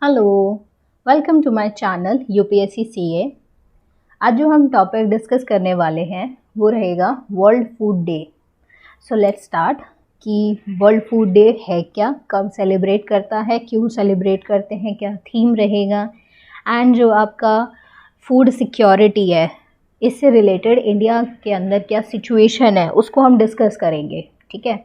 Hello, welcome to my channel UPSC CA. आज जो हम टॉपिक डिस्कस करने वाले हैं वो रहेगा world food day. So let's start कि वर्ल्ड फूड डे है क्या, कब सेलिब्रेट करता है, क्यों सेलिब्रेट करते हैं, क्या थीम रहेगा एंड जो आपका फूड सिक्योरिटी है इससे रिलेटेड इंडिया के अंदर क्या सिचुएशन है उसको हम डिस्कस करेंगे। ठीक है।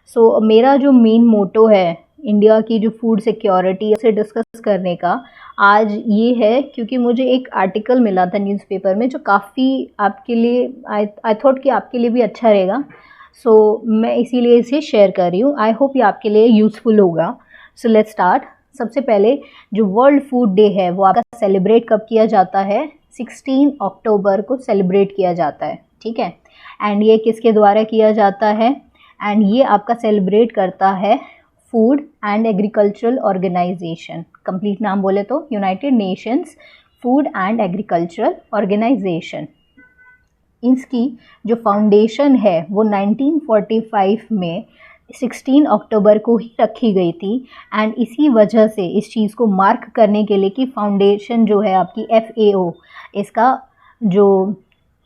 सो मेरा जो मेन मोटो है इंडिया की जो फूड सिक्योरिटी से डिस्कस करने का आज ये है, क्योंकि मुझे एक आर्टिकल मिला था न्यूज़पेपर में जो काफ़ी आपके लिए आई थॉट कि आपके लिए भी अच्छा रहेगा। सो मैं इसीलिए इसे शेयर कर रही हूँ। आई होप ये आपके लिए यूज़फुल होगा। So let's start. सबसे पहले जो वर्ल्ड फूड डे है वो आपका सेलिब्रेट कब किया जाता है? 16 अक्टूबर को सेलिब्रेट किया जाता है। ठीक है। एंड ये किसके द्वारा किया जाता है? एंड ये आपका सेलिब्रेट करता है food and agricultural organisation. Complete नाम बोले तो United Nations food and agricultural organisation. इसकी जो फाउंडेशन है वो 1945 में 16 अक्टूबर को ही रखी गई थी। एंड इसी वजह से इस चीज़ को मार्क करने के लिए कि फाउंडेशन जो है आपकी FAO, इसका जो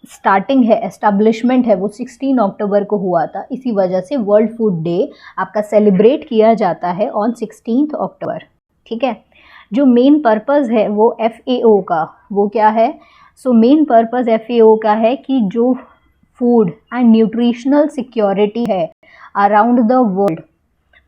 स्टार्टिंग है, एस्टैब्लिशमेंट है, वो 16 अक्टूबर को हुआ था। इसी वजह से वर्ल्ड फूड डे आपका सेलिब्रेट किया जाता है ऑन 16 अक्टूबर। ठीक है। जो मेन पर्पस है वो FAO का वो क्या है? सो मेन पर्पस FAO का है कि जो फूड एंड न्यूट्रिशनल सिक्योरिटी है अराउंड द वर्ल्ड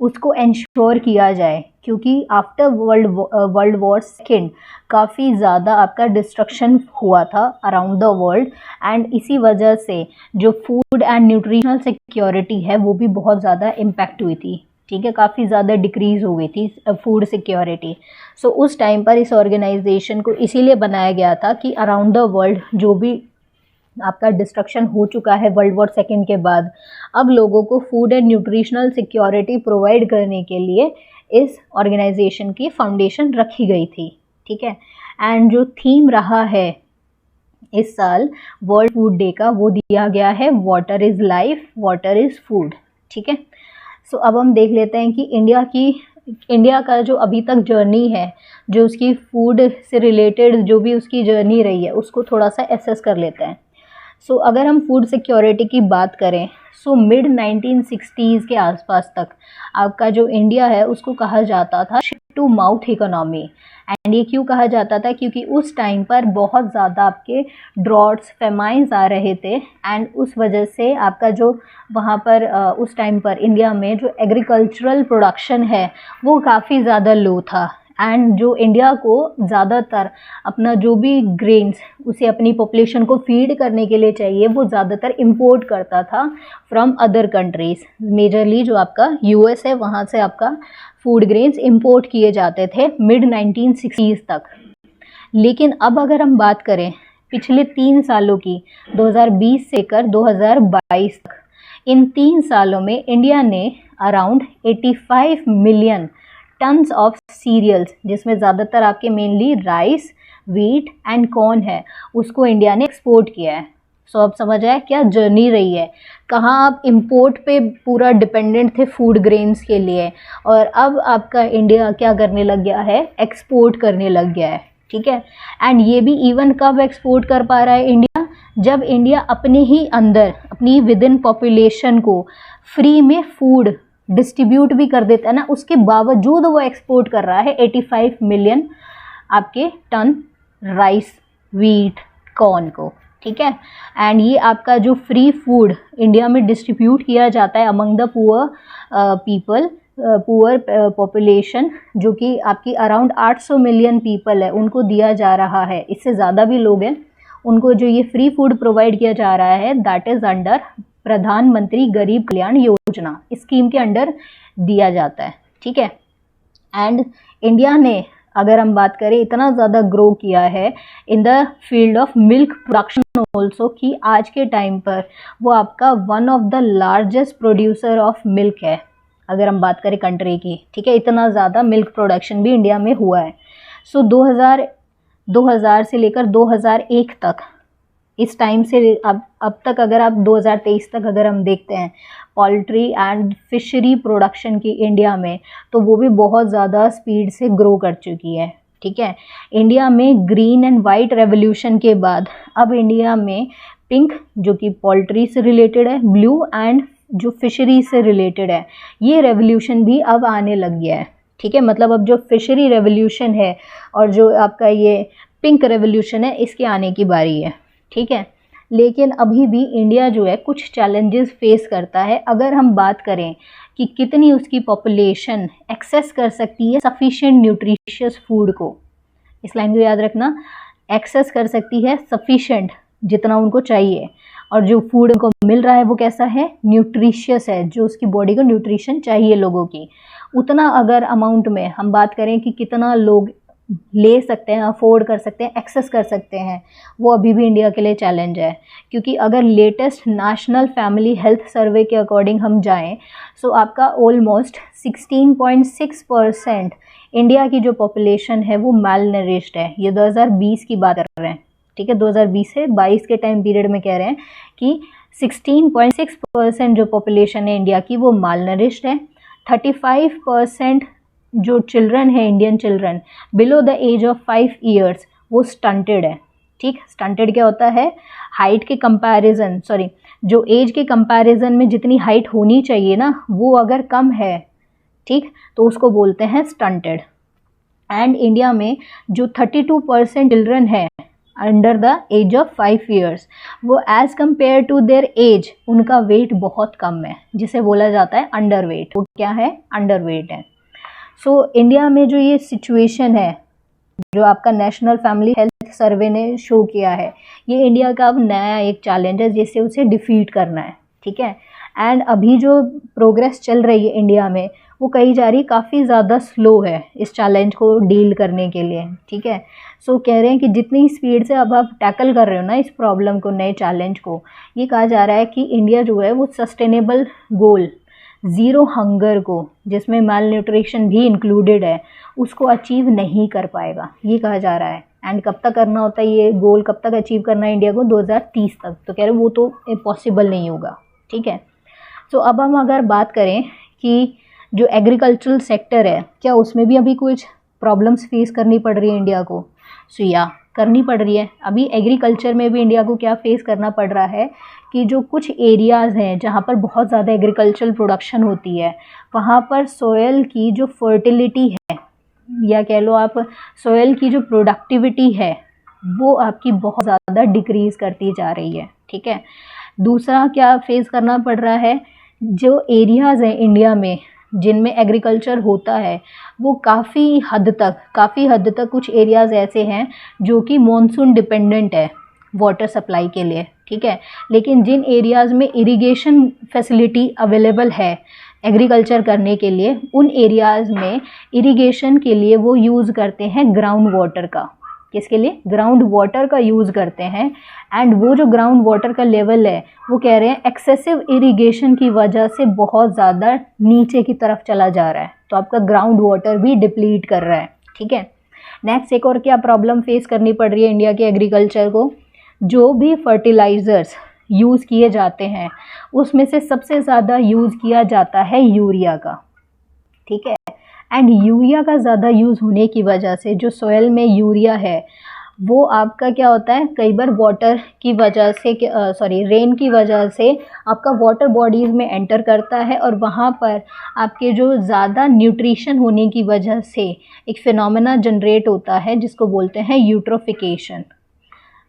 उसको इंश्योर किया जाए, क्योंकि आफ्टर वर्ल्ड वॉर सेकेंड काफ़ी ज़्यादा आपका डिस्ट्रक्शन हुआ था अराउंड द वर्ल्ड। एंड इसी वजह से जो फूड एंड न्यूट्रिशनल सिक्योरिटी है वो भी बहुत ज़्यादा इम्पैक्ट हुई थी। ठीक है। काफ़ी ज़्यादा डिक्रीज़ हो गई थी फूड सिक्योरिटी। सो उस टाइम पर इस ऑर्गेनाइजेशन को इसीलिए बनाया गया था कि अराउंड द वर्ल्ड जो भी आपका डिस्ट्रक्शन हो चुका है वर्ल्ड वॉर सेकेंड के बाद, अब लोगों को food and nutritional security provide करने के लिए इस ऑर्गेनाइजेशन की फाउंडेशन रखी गई थी। ठीक है। एंड जो थीम रहा है इस साल वर्ल्ड फूड डे का वो दिया गया है water is life, water is food. ठीक है। सो अब हम देख लेते हैं कि इंडिया का जो अभी तक जर्नी है, जो उसकी फूड से रिलेटेड जो भी उसकी जर्नी रही है उसको थोड़ा सा एसेस कर लेते हैं। सो अगर हम फूड सिक्योरिटी की बात करें सो मिड 1960s के आसपास तक आपका जो इंडिया है उसको कहा जाता था ship to mouth economy. And ये क्यों कहा जाता था? क्योंकि उस टाइम पर बहुत ज़्यादा आपके ड्रॉट्स, फेमाइंस आ रहे थे। एंड उस वजह से आपका जो वहाँ पर उस टाइम पर इंडिया में जो एग्रीकल्चरल प्रोडक्शन है वो काफ़ी ज़्यादा लो था। एंड जो इंडिया को ज़्यादातर अपना जो भी ग्रेन्स उसे अपनी पॉपुलेशन को फीड करने के लिए चाहिए वो ज़्यादातर इंपोर्ट करता था फ्रॉम अदर कंट्रीज़। मेजरली जो आपका US है वहाँ से आपका फूड ग्रेन्स इंपोर्ट किए जाते थे मिड 1960s तक। लेकिन अब अगर हम बात करें पिछले 3 सालों की, 2020 से लेकर 2022 तक, इन 3 सालों में इंडिया ने around 85 million tons of cereals, जिसमें ज़्यादातर आपके mainly rice, wheat and corn है, उसको इंडिया ने एक्सपोर्ट किया है। सो अब समझ आया क्या जर्नी रही है, कहाँ आप इंपोर्ट पे पूरा डिपेंडेंट थे फूड ग्रेन्स के लिए, और अब आपका इंडिया क्या करने लग गया है? एक्सपोर्ट करने लग गया है। ठीक है। एंड ये भी इवन कब एक्सपोर्ट कर पा रहा है इंडिया? जब इंडिया अपने ही अंदर अपनी विद इन पॉपुलेशन को फ्री में फूड डिस्ट्रीब्यूट भी कर देता है ना, उसके बावजूद वो एक्सपोर्ट कर रहा है 85 मिलियन आपके टन राइस, व्हीट, कॉर्न को। ठीक है। एंड ये आपका जो फ्री फूड इंडिया में डिस्ट्रीब्यूट किया जाता है among the poor people, poor population, जो कि आपकी अराउंड 800 मिलियन पीपल है, उनको दिया जा रहा है। इससे ज़्यादा भी लोग हैं, उनको जो ये फ्री फूड प्रोवाइड किया जा रहा है दैट इज़ अंडर प्रधानमंत्री गरीब कल्याण योजना स्कीम के अंडर दिया जाता है। ठीक है। एंड इंडिया ने अगर हम बात करें इतना ज़्यादा ग्रो किया है in the field of milk production also कि आज के टाइम पर वो आपका one of the largest producer of milk है अगर हम बात करें कंट्री की। ठीक है। इतना ज़्यादा मिल्क प्रोडक्शन भी इंडिया में हुआ है। सो 2000 से लेकर 2001 तक इस टाइम से अब तक अगर आप 2023 तक अगर हम देखते हैं पोल्ट्री एंड फिशरी प्रोडक्शन की इंडिया में, तो वो भी बहुत ज़्यादा स्पीड से ग्रो कर चुकी है। ठीक है, इंडिया में ग्रीन एंड वाइट रेवोल्यूशन के बाद अब इंडिया में पिंक जो कि पोल्ट्री से रिलेटेड है, ब्लू एंड जो फिशरी से रिलेटेड है, ये रेवोल्यूशन भी अब आने लग गया है। ठीक है, मतलब अब जो फिशरी रेवोल्यूशन है और जो आपका ये पिंक रेवोल्यूशन है, इसके आने की बारी है। ठीक है, लेकिन अभी भी इंडिया जो है कुछ चैलेंजेस फेस करता है। अगर हम बात करें कि कितनी उसकी पॉपुलेशन एक्सेस कर सकती है सफिशिएंट न्यूट्रिशियस फूड को, इस लाइन को याद रखना, एक्सेस कर सकती है सफिशिएंट जितना उनको चाहिए, और जो फूड उनको मिल रहा है वो कैसा है, न्यूट्रिशियस है, जो उसकी बॉडी को न्यूट्रिशन चाहिए लोगों की, उतना अगर अमाउंट में हम बात करें कि कितना लोग ले सकते हैं, अफोर्ड कर सकते हैं, एक्सेस कर सकते हैं, वो अभी भी इंडिया के लिए चैलेंज है। क्योंकि अगर latest national family health survey के अकॉर्डिंग हम जाएं, सो आपका ऑलमोस्ट 16.6% इंडिया की जो पॉपुलेशन है वो मैल नरिश्ड है। ये 2020 की बात कर रहे हैं। ठीक है, 2020 से 22 के टाइम पीरियड में कह रहे हैं कि 16.6% जो पॉपुलेशन है इंडिया की वो मैल नरिश्ड है। 35% जो चिल्ड्रन है, Indian children below the age of 5 years, वो स्टंटेड है। ठीक, स्टंटेड क्या होता है, हाइट के कंपैरिजन, सॉरी, जो एज के कंपैरिजन में जितनी हाइट होनी चाहिए ना, वो अगर कम है, ठीक, तो उसको बोलते हैं स्टंटेड। एंड इंडिया में जो 32% चिल्ड्रन है under the age of 5 years, वो age compare to their age उनका वेट बहुत कम है, जिसे बोला जाता है अंडर वेट। वो क्या है, अंडर वेट है। सो इंडिया में जो ये सिचुएशन है, जो आपका नेशनल फैमिली हेल्थ सर्वे ने शो किया है, ये इंडिया का अब नया एक चैलेंज है जिससे उसे डिफीट करना है। ठीक है, एंड अभी जो प्रोग्रेस चल रही है इंडिया में, वो कही जा रही काफ़ी ज़्यादा स्लो है इस चैलेंज को डील करने के लिए। ठीक है, सो कह रहे हैं कि जितनी स्पीड से अब आप टैकल कर रहे हो ना इस प्रॉब्लम को, नए चैलेंज को, ये कहा जा रहा है कि इंडिया जो है वो सस्टेनेबल गोल ज़ीरो हंगर को, जिसमें माल न्यूट्रिशन भी इंक्लूडेड है, उसको अचीव नहीं कर पाएगा, ये कहा जा रहा है। एंड कब तक करना होता है ये गोल, कब तक अचीव करना है इंडिया को, 2030 तक। तो कह रहे वो तो पॉसिबल नहीं होगा। ठीक है, तो अब हम अगर बात करें कि जो एग्रीकल्चरल सेक्टर है, क्या उसमें भी अभी कुछ प्रॉब्लम्स फेस करनी पड़ रही है इंडिया को? सो या करनी पड़ रही है। अभी एग्रीकल्चर में भी इंडिया को क्या फेस करना पड़ रहा है कि जो कुछ एरियाज़ हैं जहाँ पर बहुत ज़्यादा एग्रीकल्चरल प्रोडक्शन होती है, वहाँ पर सोयल की जो फर्टिलिटी है, या कह लो आप सोयल की जो प्रोडक्टिविटी है, वो आपकी बहुत ज़्यादा डिक्रीज़ करती जा रही है। ठीक है, दूसरा क्या फेस करना पड़ रहा है, जो एरियाज़ हैं इंडिया में जिनमें एग्रीकल्चर होता है, वो काफ़ी हद तक कुछ एरियाज़ ऐसे हैं जो कि मॉनसून डिपेंडेंट है वाटर सप्लाई के लिए। ठीक है, लेकिन जिन एरियाज़ में इरिगेशन फैसिलिटी अवेलेबल है एग्रीकल्चर करने के लिए, उन एरियाज़ में इरिगेशन के लिए वो यूज़ करते हैं ग्राउंड वाटर का। किसके लिए? ग्राउंड वाटर का यूज़ करते हैं। एंड वो जो ग्राउंड वाटर का लेवल है, वो कह रहे हैं एक्सेसिव इरिगेशन की वजह से बहुत ज़्यादा नीचे की तरफ चला जा रहा है, तो आपका ग्राउंड वाटर भी डिप्लीट कर रहा है। ठीक है, नेक्स्ट एक और क्या प्रॉब्लम फेस करनी पड़ रही है इंडिया के एग्रीकल्चर को, जो भी फर्टिलाइज़र्स यूज़ किए जाते हैं उसमें से सबसे ज़्यादा यूज़ किया जाता है यूरिया का। ठीक है, एंड यूरिया का ज़्यादा यूज़ होने की वजह से जो सोयल में यूरिया है, वो आपका क्या होता है, कई बार वाटर की वजह से रेन की वजह से आपका वाटर बॉडीज़ में एंटर करता है, और वहाँ पर आपके जो ज़्यादा न्यूट्रिशन होने की वजह से एक फिनोमेना जनरेट होता है जिसको बोलते हैं यूट्रोफिकेशन।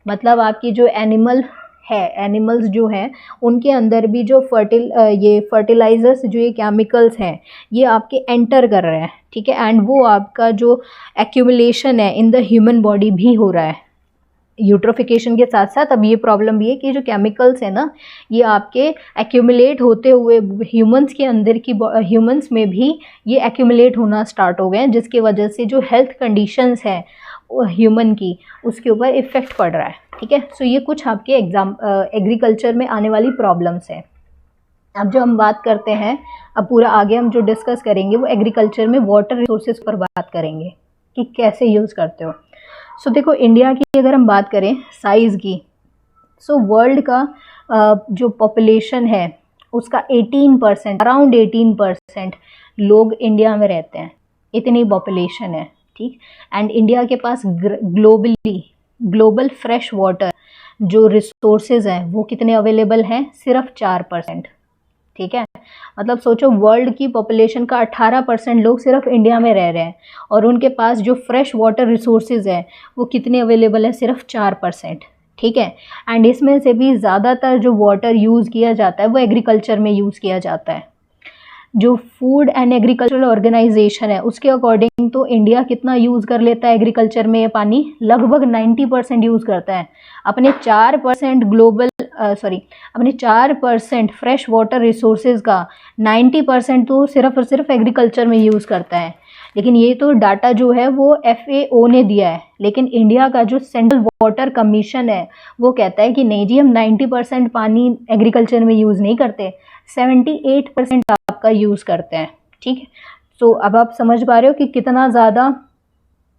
मतलब आपकी जो एनिमल्स जो हैं उनके अंदर भी जो ये फर्टिलाइज़र्स, जो ये केमिकल्स हैं, ये आपके एंटर कर रहे हैं। ठीक है, एंड वो आपका जो एक्यूमुलेशन है इन द ह्यूमन बॉडी भी हो रहा है यूट्रोफिकेशन के साथ साथ। अब ये प्रॉब्लम भी है कि जो केमिकल्स है ना, ये आपके एक्यूमुलेट होते हुए ह्यूमंस के अंदर की ह्यूमंस में भी ये एक्यूमुलेट होना स्टार्ट हो गए हैं, जिसकी वजह से जो हेल्थ कंडीशंस हैं ह्यूमन की, उसके ऊपर इफ़ेक्ट पड़ रहा है। ठीक है, सो ये कुछ आपके एग्रीकल्चर में आने वाली प्रॉब्लम्स हैं। अब जो हम बात करते हैं, अब पूरा आगे हम जो डिस्कस करेंगे वो एग्रीकल्चर में वाटर रिसोर्सेज पर बात करेंगे कि कैसे यूज़ करते हो। सो देखो, इंडिया की अगर हम बात करें साइज़ की, सो वर्ल्ड का जो पॉपुलेशन है उसका 18%, अराउंड 18% लोग इंडिया में रहते हैं, इतनी पॉपुलेशन है, ठीक। एंड इंडिया के पास ग्लोबल फ्रेश वाटर जो रिसोर्सेज हैं वो कितने अवेलेबल हैं, सिर्फ 4%, ठीक है। मतलब सोचो वर्ल्ड की पॉपुलेशन का 18% लोग सिर्फ इंडिया में रह रहे हैं और उनके पास जो फ्रेश वाटर रिसोर्सेज है वो कितने अवेलेबल है, सिर्फ 4%, ठीक है। एंड इसमें से भी ज़्यादातर जो वाटर यूज़ किया जाता है वो एग्रीकल्चर में यूज़ किया जाता है। जो फूड एंड एग्रीकल्चरल ऑर्गेनाइजेशन है उसके अकॉर्डिंग तो इंडिया कितना यूज़ कर लेता है एग्रीकल्चर में ये पानी, लगभग 90% यूज़ करता है। अपने 4% अपने 4% फ्रेश वाटर रिसोर्सेज का 90% तो सिर्फ और सिर्फ एग्रीकल्चर में यूज़ करता है। लेकिन ये तो डाटा जो है वो FAO ने दिया है, लेकिन इंडिया का जो सेंट्रल वाटर कमीशन है वो कहता है कि नहीं जी, हम 90% पानी एग्रीकल्चर में यूज़ नहीं करते, 78% आपका यूज़ करते हैं, ठीक है। सो अब आप समझ पा रहे हो कि कितना ज़्यादा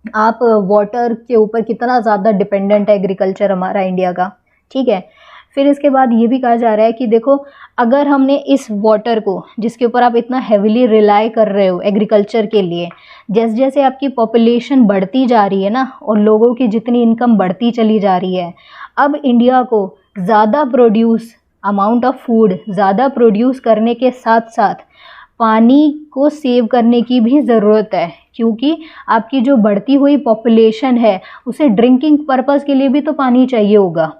आप वाटर के ऊपर कितना ज़्यादा डिपेंडेंट है एग्रीकल्चर हमारा इंडिया का, ठीक है। फिर इसके बाद ये भी कहा जा रहा है कि देखो, अगर हमने इस वाटर को जिसके ऊपर आप इतना हेविली रिलाई कर रहे हो एग्रीकल्चर के लिए, जैसे जैसे आपकी पॉपुलेशन बढ़ती जा रही है ना और लोगों की जितनी इनकम बढ़ती चली जा रही है, अब इंडिया को ज़्यादा अमाउंट ऑफ फूड ज़्यादा प्रोड्यूस करने के साथ साथ पानी को सेव करने की भी ज़रूरत है, क्योंकि आपकी जो बढ़ती हुई पॉपुलेशन है उसे ड्रिंकिंग पर्पस के लिए भी तो पानी चाहिए होगा,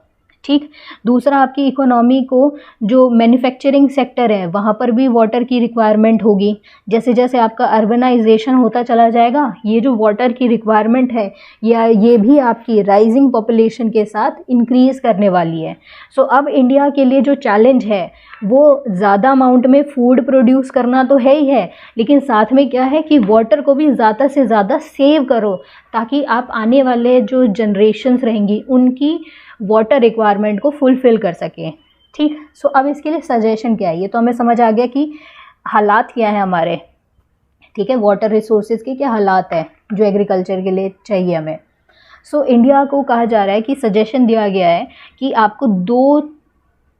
ठीक। दूसरा, आपकी इकोनॉमी को जो मैन्युफैक्चरिंग सेक्टर है वहाँ पर भी वाटर की रिक्वायरमेंट होगी। जैसे जैसे आपका अर्बनाइजेशन होता चला जाएगा, ये जो वाटर की रिक्वायरमेंट है या ये भी आपकी राइजिंग पॉपुलेशन के साथ इंक्रीज़ करने वाली है। सो अब इंडिया के लिए जो चैलेंज है वो ज़्यादा अमाउंट में फूड प्रोड्यूस करना तो है ही है, लेकिन साथ में क्या है कि वाटर को भी ज़्यादा से ज़्यादा सेव करो ताकि आप आने वाले जो जनरेशन्स रहेंगी उनकी वाटर रिक्वायरमेंट को फुलफ़िल कर सकें, ठीक। सो अब इसके लिए सजेशन क्या है, ये तो हमें समझ आ गया कि हालात क्या है हमारे, ठीक है, वाटर रिसोर्सेज के क्या हालात है जो एग्रीकल्चर के लिए चाहिए हमें। सो इंडिया को कहा जा रहा है कि सजेशन दिया गया है कि आपको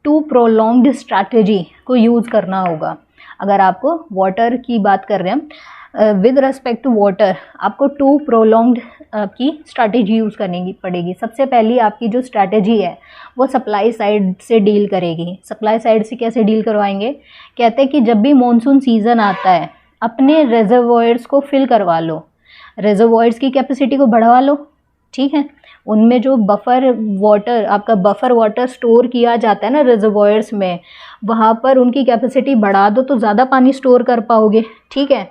टू प्रोलॉन्ग्ड स्ट्रैटेजी को यूज़ करना होगा। अगर आपको वाटर की बात कर रहे हैं, विद रिस्पेक्ट टू वाटर आपको टू प्रोलॉन्ग्ड की स्ट्रैटेजी यूज़ करनी पड़ेगी। सबसे पहली आपकी जो स्ट्रैटेजी है वो सप्लाई साइड से डील करेगी। सप्लाई साइड से कैसे डील करवाएंगे, कहते हैं कि जब भी मानसून सीज़न आता है अपने रेजर्वोयर्स को फिल करवा लो, रेजर्वोयर्स की कैपेसिटी को बढ़वा लो, ठीक है। उनमें जो आपका बफर वाटर स्टोर किया जाता है ना रिजर्वोयर्स में, वहाँ पर उनकी कैपेसिटी बढ़ा दो तो ज़्यादा पानी स्टोर कर पाओगे, ठीक है।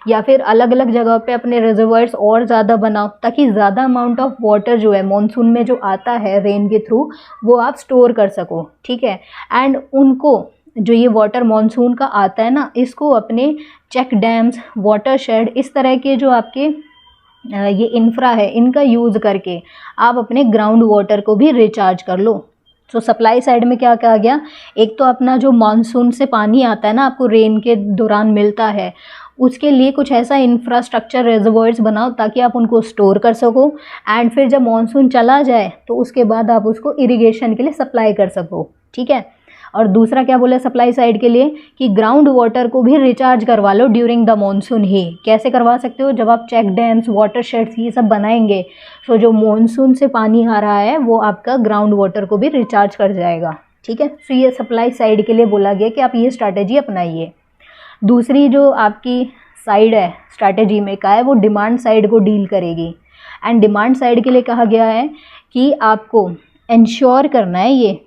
या फिर अलग अलग जगह पे अपने रिजर्वोयर्स और ज़्यादा बनाओ ताकि ज़्यादा अमाउंट ऑफ वाटर जो है मानसून में जो आता है रेन के थ्रू वो आप स्टोर कर सको, ठीक है। एंड उनको जो ये वाटर मानसून का आता है ना, इसको अपने चेक डैम्स, वाटर शेड, इस तरह के जो आपके ये इंफ्रा है इनका यूज़ करके आप अपने ग्राउंड वाटर को भी रिचार्ज कर लो। तो सप्लाई साइड में क्या कहा गया, एक तो अपना जो मानसून से पानी आता है ना आपको रेन के दौरान मिलता है, उसके लिए कुछ ऐसा इंफ्रास्ट्रक्चर रिजर्वोयर्स बनाओ ताकि आप उनको स्टोर कर सको एंड फिर जब मानसून चला जाए तो उसके बाद आप उसको इरिगेशन के लिए सप्लाई कर सको, ठीक है। और दूसरा क्या बोला सप्लाई साइड के लिए कि ग्राउंड वाटर को भी रिचार्ज करवा लो ड्यूरिंग द मानसून ही। कैसे करवा सकते हो, जब आप चेक डैम्स, वाटर शेड्स ये सब बनाएंगे तो जो मानसून से पानी आ रहा है वो आपका ग्राउंड वाटर को भी रिचार्ज कर जाएगा, ठीक है। सो ये सप्लाई साइड के लिए बोला गया कि आप ये स्ट्रैटेजी अपनाइए। दूसरी जो आपकी साइड है स्ट्रैटेजी में का है वो डिमांड साइड को डील करेगी। एंड डिमांड साइड के लिए कहा गया है कि आपको इंश्योर करना है ये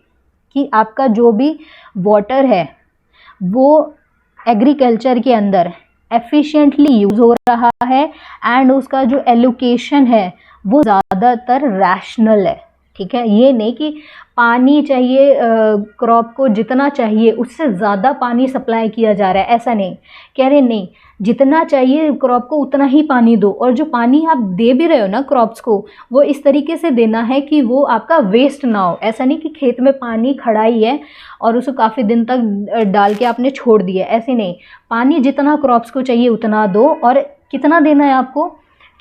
कि आपका जो भी वाटर है वो एग्रीकल्चर के अंदर एफिशिएंटली यूज़ हो रहा है एंड उसका जो एलोकेशन है वो ज़्यादातर रैशनल है, ठीक है। ये नहीं कि पानी चाहिए क्रॉप को जितना चाहिए उससे ज़्यादा पानी सप्लाई किया जा रहा है, ऐसा नहीं कह रहे, नहीं, जितना चाहिए क्रॉप को उतना ही पानी दो। और जो पानी आप दे भी रहे हो ना क्रॉप्स को, वो इस तरीके से देना है कि वो आपका वेस्ट ना हो। ऐसा नहीं कि खेत में पानी खड़ा ही है और उसको काफ़ी दिन तक डाल के आपने छोड़ दिया, ऐसे नहीं। पानी जितना क्रॉप्स को चाहिए उतना दो। और कितना देना है आपको,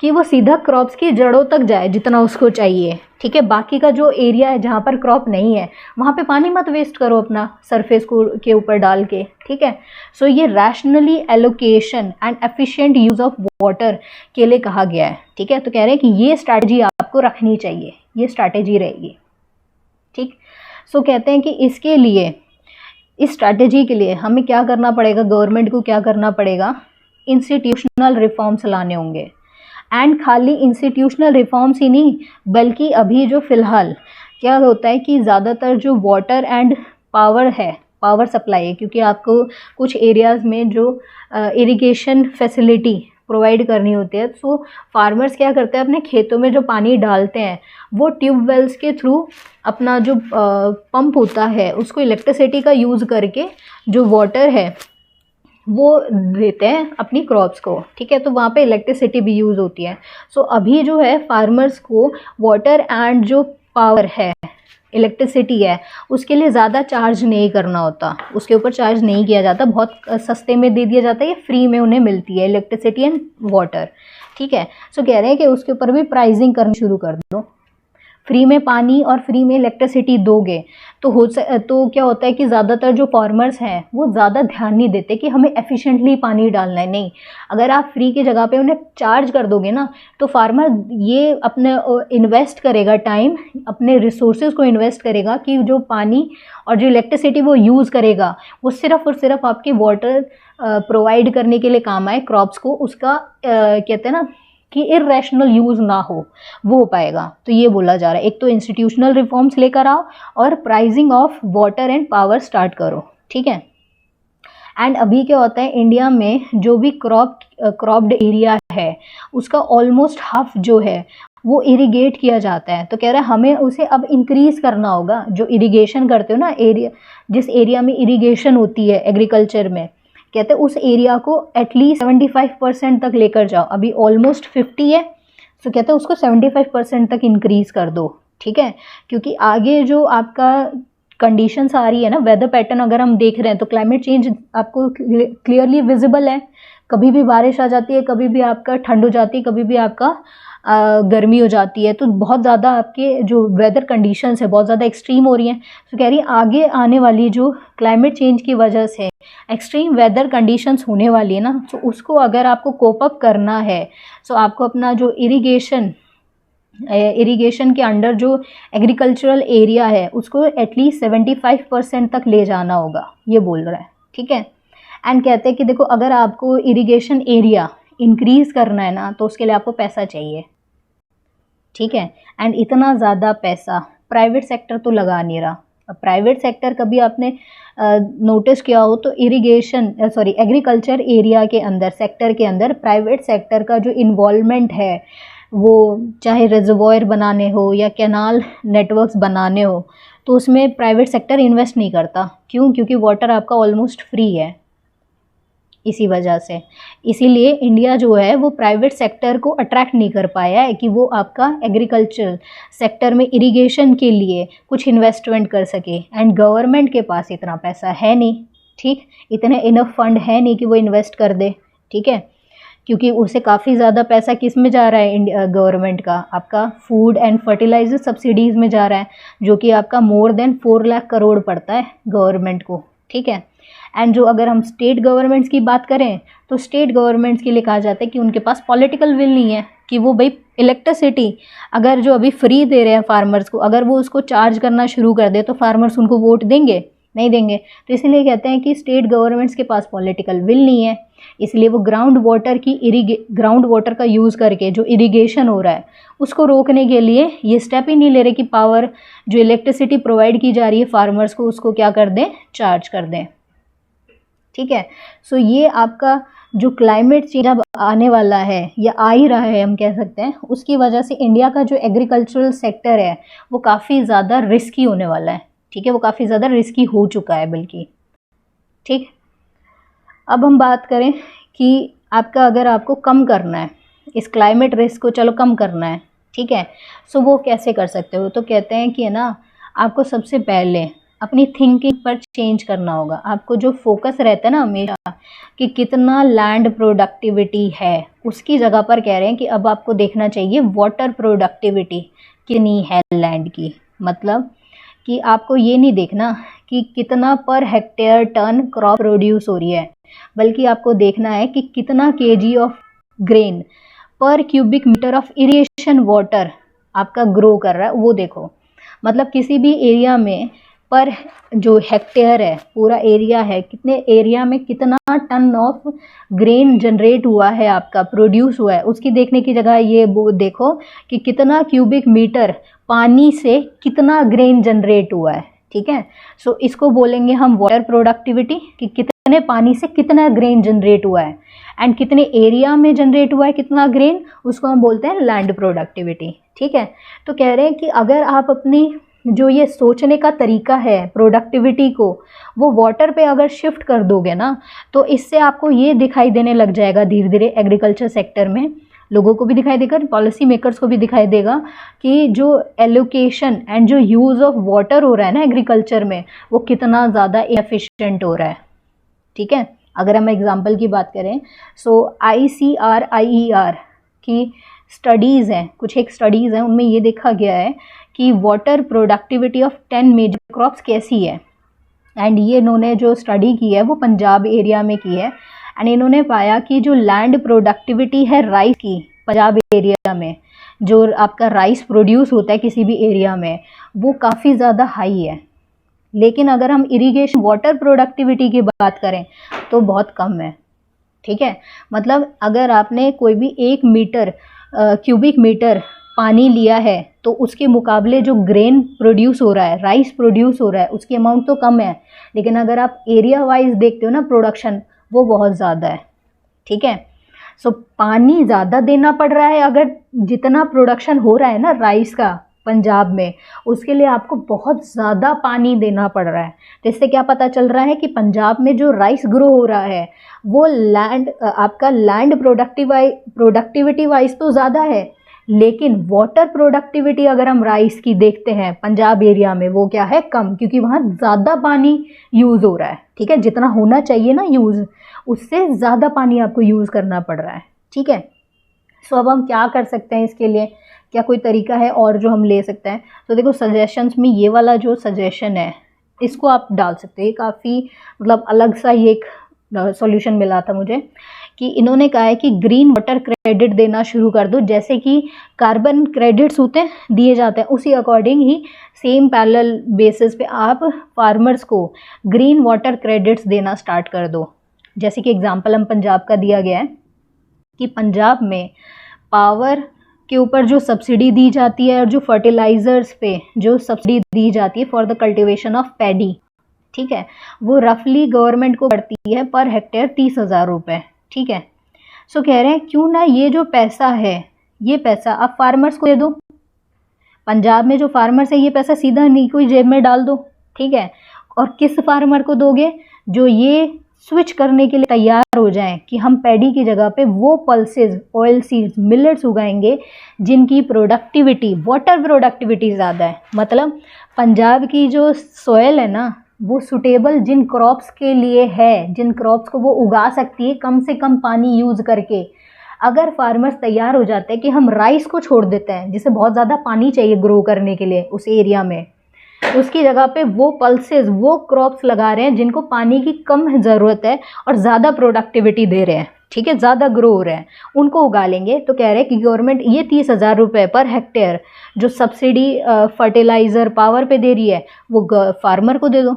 कि वो सीधा क्रॉप्स की जड़ों तक जाए जितना उसको चाहिए, ठीक है। बाकी का जो एरिया है जहाँ पर क्रॉप नहीं है वहाँ पे पानी मत वेस्ट करो अपना सरफेस को के ऊपर डाल के, ठीक है। सो ये rationally allocation and efficient use of water के लिए कहा गया है, ठीक है। तो कह रहे हैं कि ये स्ट्रैटेजी आपको रखनी चाहिए, ये स्ट्रैटेजी रहेगी, ठीक। सो कहते हैं कि इसके लिए, इस स्ट्रैटेजी के लिए हमें क्या करना पड़ेगा, गवर्नमेंट को क्या करना पड़ेगा, इंस्टीट्यूशनल रिफॉर्म्स लाने होंगे। एंड खाली इंस्टीट्यूशनल रिफॉर्म्स ही नहीं, बल्कि अभी जो फ़िलहाल क्या होता है कि ज़्यादातर जो वाटर एंड पावर है, पावर सप्लाई है, क्योंकि आपको कुछ एरियाज़ में जो इरिगेशन फैसिलिटी प्रोवाइड करनी होती है, तो फार्मर्स क्या करते हैं, अपने खेतों में जो पानी डालते हैं वो ट्यूबवेल्स के थ्रू अपना जो पंप होता है उसको इलेक्ट्रिसिटी का यूज़ करके जो वाटर है वो देते हैं अपनी क्रॉप्स को, ठीक है। तो वहाँ पे इलेक्ट्रिसिटी भी यूज़ होती है। सो अभी जो है फार्मर्स को वाटर एंड जो पावर है, इलेक्ट्रिसिटी है, उसके लिए ज़्यादा चार्ज नहीं करना होता, उसके ऊपर चार्ज नहीं किया जाता, बहुत सस्ते में दे दिया जाता है, ये फ्री में उन्हें मिलती है इलेक्ट्रिसिटी एंड वाटर, ठीक है। सो कह रहे हैं कि उसके ऊपर भी प्राइसिंग करनी शुरू कर दो। फ्री में पानी और फ्री में इलेक्ट्रिसिटी दोगे तो क्या होता है कि ज़्यादातर जो फार्मर्स हैं वो ज़्यादा ध्यान नहीं देते कि हमें एफिशिएंटली पानी डालना है। नहीं, अगर आप फ्री की जगह पे उन्हें चार्ज कर दोगे ना, तो फार्मर ये अपने इन्वेस्ट करेगा, टाइम, अपने रिसोर्सेज को इन्वेस्ट करेगा कि जो पानी और जो इलेक्ट्रिसिटी वो यूज़ करेगा वो सिर्फ़ और सिर्फ आपके वाटर प्रोवाइड करने के लिए काम आए क्रॉप्स को, उसका कहते हैं ना कि इररेशनल यूज़ ना वो हो पाएगा। तो ये बोला जा रहा है, एक तो इंस्टीट्यूशनल रिफॉर्म्स लेकर आओ और pricing of water and power start करो, ठीक है। एंड अभी क्या होता है, इंडिया में जो भी क्रॉप्ड एरिया है उसका ऑलमोस्ट हाफ जो है वो इरिगेट किया जाता है। तो कह रहा है हमें उसे अब इंक्रीज़ करना होगा। जो इरिगेशन करते हो ना, एरिया, जिस एरिया में इरिगेशन होती है एग्रीकल्चर में, कहते हैं उस एरिया को एटलीस्ट 75% तक लेकर जाओ। अभी ऑलमोस्ट 50 है, तो कहते हैं उसको 75% तक इंक्रीज़ कर दो, ठीक है। क्योंकि आगे जो आपका कंडीशंस आ रही है ना, वेदर पैटर्न अगर हम देख रहे हैं तो क्लाइमेट चेंज आपको क्लियरली विजिबल है। कभी भी बारिश आ जाती है, कभी भी आपका ठंड हो जाती है, कभी भी आपका गर्मी हो जाती है। तो बहुत ज़्यादा आपके जो वेदर कंडीशंस है बहुत ज़्यादा एक्सट्रीम हो रही हैं। तो कह रही है आगे आने वाली जो क्लाइमेट चेंज की वजह से एक्सट्रीम वेदर कंडीशंस होने वाली है ना, तो उसको अगर आपको कोप अप करना है, तो आपको अपना जो इरिगेशन के अंडर जो एग्रीकल्चरल एरिया है उसको एटलीस्ट 75% तक ले जाना होगा, ये बोल रहा है, ठीक है। एंड कहते हैं कि देखो, अगर आपको इरिगेशन एरिया इंक्रीज़ करना है ना, तो उसके लिए आपको पैसा चाहिए, ठीक है। एंड इतना ज़्यादा पैसा प्राइवेट सेक्टर तो लगा नहीं रहा। अब प्राइवेट सेक्टर कभी आपने नोटिस किया हो तो एग्रीकल्चर एरिया के अंदर, सेक्टर के अंदर प्राइवेट सेक्टर का जो इन्वॉल्वमेंट है, वो चाहे रिजर्वॉयर बनाने हो या कैनाल नेटवर्क्स बनाने हो, तो उसमें प्राइवेट सेक्टर इन्वेस्ट नहीं करता। क्यों? क्योंकि वाटर आपका ऑलमोस्ट फ्री है, इसी वजह से। इसीलिए इंडिया जो है वो प्राइवेट सेक्टर को अट्रैक्ट नहीं कर पाया है कि वो आपका एग्रीकल्चर सेक्टर में इरिगेशन के लिए कुछ इन्वेस्टमेंट कर सके। एंड गवर्नमेंट के पास इतना पैसा है नहीं, ठीक, इतने इनफ फंड है नहीं कि वो इन्वेस्ट कर दे, ठीक है। क्योंकि उसे काफ़ी ज़्यादा पैसा किस में जा रहा है, इंडिया गवर्नमेंट का आपका फूड एंड फर्टिलाइजर सब्सिडीज़ में जा रहा है, जो कि आपका मोर देन 4 लाख करोड़ पड़ता है गवर्नमेंट को, ठीक है। एंड जो अगर हम स्टेट गवर्नमेंट्स की बात करें तो स्टेट गवर्नमेंट्स के लिए कहा जाता है कि उनके पास पॉलिटिकल विल नहीं है कि वो भाई इलेक्ट्रिसिटी अगर जो अभी फ्री दे रहे हैं फार्मर्स को, अगर वो उसको चार्ज करना शुरू कर दे तो फार्मर्स उनको वोट देंगे? नहीं देंगे। तो इसलिए कहते हैं कि स्टेट गवर्नमेंट्स के पास पॉलिटिकल विल नहीं है, इसलिए वो ग्राउंड वाटर का यूज़ करके जो इरिगेशन हो रहा है उसको रोकने के लिए ये स्टेप ही नहीं ले रहे कि पावर जो इलेक्ट्रिसिटी प्रोवाइड की जा रही है फार्मर्स को, उसको क्या कर दें, चार्ज कर दें, ठीक है। सो ये आपका जो क्लाइमेट चेंज अब आने वाला है या आ ही रहा है हम कह सकते हैं, उसकी वजह से इंडिया का जो एग्रीकल्चरल सेक्टर है वो काफ़ी ज़्यादा रिस्की होने वाला है, ठीक है। वो काफ़ी ज़्यादा रिस्की हो चुका है बल्कि, ठीक। अब हम बात करें कि अगर आपको कम करना है इस क्लाइमेट रिस्क को, चलो कम करना है, ठीक है। सो वो कैसे कर सकते हो? तो कहते हैं कि है ना, आपको सबसे पहले अपनी थिंकिंग पर चेंज करना होगा। आपको जो फोकस रहता है ना हमेशा कि कितना लैंड प्रोडक्टिविटी है, उसकी जगह पर कह रहे हैं कि अब आपको देखना चाहिए वाटर प्रोडक्टिविटी कितनी है लैंड की। मतलब कि आपको ये नहीं देखना कि कितना per hectare ton crop produce हो रही है, बल्कि आपको देखना है कि कितना KG of grain per cubic metre of irrigation water आपका ग्रो कर रहा है, वो देखो। मतलब किसी भी एरिया में पर जो हेक्टेयर है, पूरा एरिया है, कितने एरिया में कितना टन ऑफ ग्रेन जनरेट हुआ है, आपका प्रोड्यूस हुआ है, उसकी देखने की जगह ये देखो कि कितना क्यूबिक मीटर पानी से कितना ग्रेन जनरेट हुआ है। ठीक है, सो इसको बोलेंगे हम वाटर प्रोडक्टिविटी, कि कितने पानी से कितना ग्रेन जनरेट हुआ है, एंड कितने एरिया में जनरेट हुआ है कितना ग्रेन, उसको हम बोलते हैं लैंड प्रोडक्टिविटी। ठीक है, तो कह रहे हैं कि अगर आप अपनी जो ये सोचने का तरीका है प्रोडक्टिविटी को, वो वाटर पे अगर शिफ्ट कर दोगे ना, तो इससे आपको ये दिखाई देने लग जाएगा धीरे धीरे एग्रीकल्चर सेक्टर में, लोगों को भी दिखाई देगा, पॉलिसी मेकर्स को भी दिखाई देगा कि जो एलोकेशन एंड जो यूज़ ऑफ वाटर हो रहा है ना एग्रीकल्चर में, वो कितना ज़्यादा एफिशिएंट हो रहा है। ठीक है, अगर हम एग्जांपल की बात करें, सो ICAR की स्टडीज़ हैं, कुछ एक स्टडीज़ हैं, उनमें ये देखा गया है कि water productivity of 10 major crops कैसी है। एंड ये इन्होंने जो स्टडी की है वो पंजाब एरिया में की है, एंड इन्होंने पाया कि जो लैंड प्रोडक्टिविटी है राइस की पंजाब एरिया में, जो आपका राइस प्रोड्यूस होता है किसी भी एरिया में, वो काफ़ी ज़्यादा हाई है। लेकिन अगर हम इरिगेशन वाटर प्रोडक्टिविटी की बात करें तो बहुत कम है। ठीक है, मतलब अगर आपने कोई भी 1 मीटर क्यूबिक मीटर पानी लिया है, तो उसके मुकाबले जो ग्रेन प्रोड्यूस हो रहा है, राइस प्रोड्यूस हो रहा है, उसकी अमाउंट तो कम है, लेकिन अगर आप एरिया वाइज देखते हो ना प्रोडक्शन, वो बहुत ज़्यादा है। ठीक है, सो पानी ज़्यादा देना पड़ रहा है, अगर जितना प्रोडक्शन हो रहा है ना राइस का पंजाब में, उसके लिए आपको बहुत ज़्यादा पानी देना पड़ रहा है। तो इससे क्या पता चल रहा है कि पंजाब में जो राइस ग्रो हो रहा है वो लैंड आपका लैंड प्रोडक्टिविटी वाइज तो ज़्यादा है, लेकिन वाटर प्रोडक्टिविटी अगर हम राइस की देखते हैं पंजाब एरिया में, वो क्या है, कम, क्योंकि वहाँ ज़्यादा पानी यूज़ हो रहा है। ठीक है, जितना होना चाहिए ना यूज़, उससे ज़्यादा पानी आपको यूज़ करना पड़ रहा है। ठीक है, सो अब हम क्या कर सकते हैं इसके लिए, क्या कोई तरीका है और जो हम ले सकते हैं? तो देखो सजेशंस में ये वाला जो सजेशन है इसको आप डाल सकते हैं, काफ़ी मतलब अलग सा ये एक सॉल्यूशन मिला था मुझे, कि इन्होंने कहा है कि ग्रीन वाटर क्रेडिट देना शुरू कर दो, जैसे कि कार्बन क्रेडिट्स होते हैं दिए जाते हैं, उसी अकॉर्डिंग ही सेम पैरेलल बेसिस पे आप फार्मर्स को ग्रीन वाटर क्रेडिट्स देना स्टार्ट कर दो। जैसे कि एग्जांपल हम पंजाब का दिया गया है कि पंजाब में पावर के ऊपर जो सब्सिडी दी जाती है और जो फर्टिलाइजर्स पे जो सब्सिडी दी जाती है for the cultivation of paddy, ठीक है, वो रफली गवर्नमेंट को पड़ती है पर हेक्टेयर 30,000 रुपये। ठीक है, सो कह रहे हैं क्यों ना ये जो पैसा है, ये पैसा आप फार्मर्स को दे दो। पंजाब में जो फार्मर्स है ये पैसा सीधा नहीं कोई जेब में डाल दो। ठीक है, और किस फार्मर को दोगे, जो ये स्विच करने के लिए तैयार हो जाएं कि हम पैडी की जगह पे वो पल्सेस, ऑयल सीड्स, मिलेट्स उगाएंगे जिनकी प्रोडक्टिविटी, वाटर प्रोडक्टिविटी ज़्यादा है। मतलब पंजाब की जो सॉयल है ना, वो सुटेबल जिन क्रॉप्स के लिए है, जिन क्रॉप्स को वो उगा सकती है कम से कम पानी यूज़ करके। अगर फार्मर्स तैयार हो जाते हैं कि हम राइस को छोड़ देते हैं जिसे बहुत ज़्यादा पानी चाहिए ग्रो करने के लिए उस एरिया में, उसकी जगह पे वो पल्सेस, वो क्रॉप्स लगा रहे हैं जिनको पानी की कम ज़रूरत है और ज़्यादा प्रोडक्टिविटी दे रहे हैं, ठीक है, ज़्यादा ग्रो हो रहे हैं, उनको उगा लेंगे। तो कह रहे हैं कि गवर्नमेंट ये 30,000 रुपये पर हेक्टेयर जो सब्सिडी फर्टिलाइज़र पावर पे दे रही है वो फार्मर को दे दो।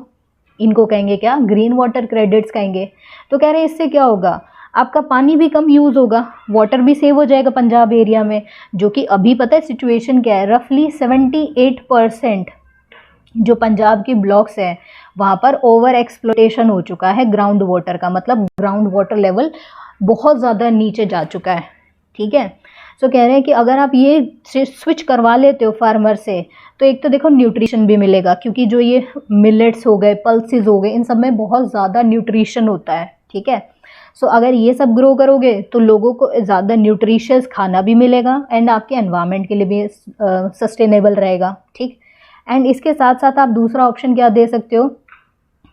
इनको कहेंगे क्या, ग्रीन वाटर क्रेडिट्स कहेंगे। तो कह रहे हैं इससे क्या होगा, आपका पानी भी कम यूज़ होगा, वाटर भी सेव हो जाएगा पंजाब एरिया में, जो कि अभी पता है सिचुएशन क्या है, रफली 78% जो पंजाब की ब्लॉक्स हैं वहाँ पर ओवर एक्सप्लोटेशन हो चुका है ग्राउंड वाटर का, मतलब ग्राउंड वाटर लेवल बहुत ज़्यादा नीचे जा चुका है। ठीक है, सो कह रहे हैं कि अगर आप ये स्विच करवा लेते हो फार्मर से, तो एक तो देखो न्यूट्रिशन भी मिलेगा, क्योंकि जो ये मिलेट्स हो गए, पल्सेस हो गए, इन सब में बहुत ज़्यादा न्यूट्रिशन होता है। ठीक है, सो अगर ये सब ग्रो करोगे तो लोगों को ज़्यादा न्यूट्रिशियस खाना भी मिलेगा एंड आपके एनवायरनमेंट के लिए भी सस्टेनेबल रहेगा। ठीक, एंड इसके साथ साथ आप दूसरा ऑप्शन क्या दे सकते हो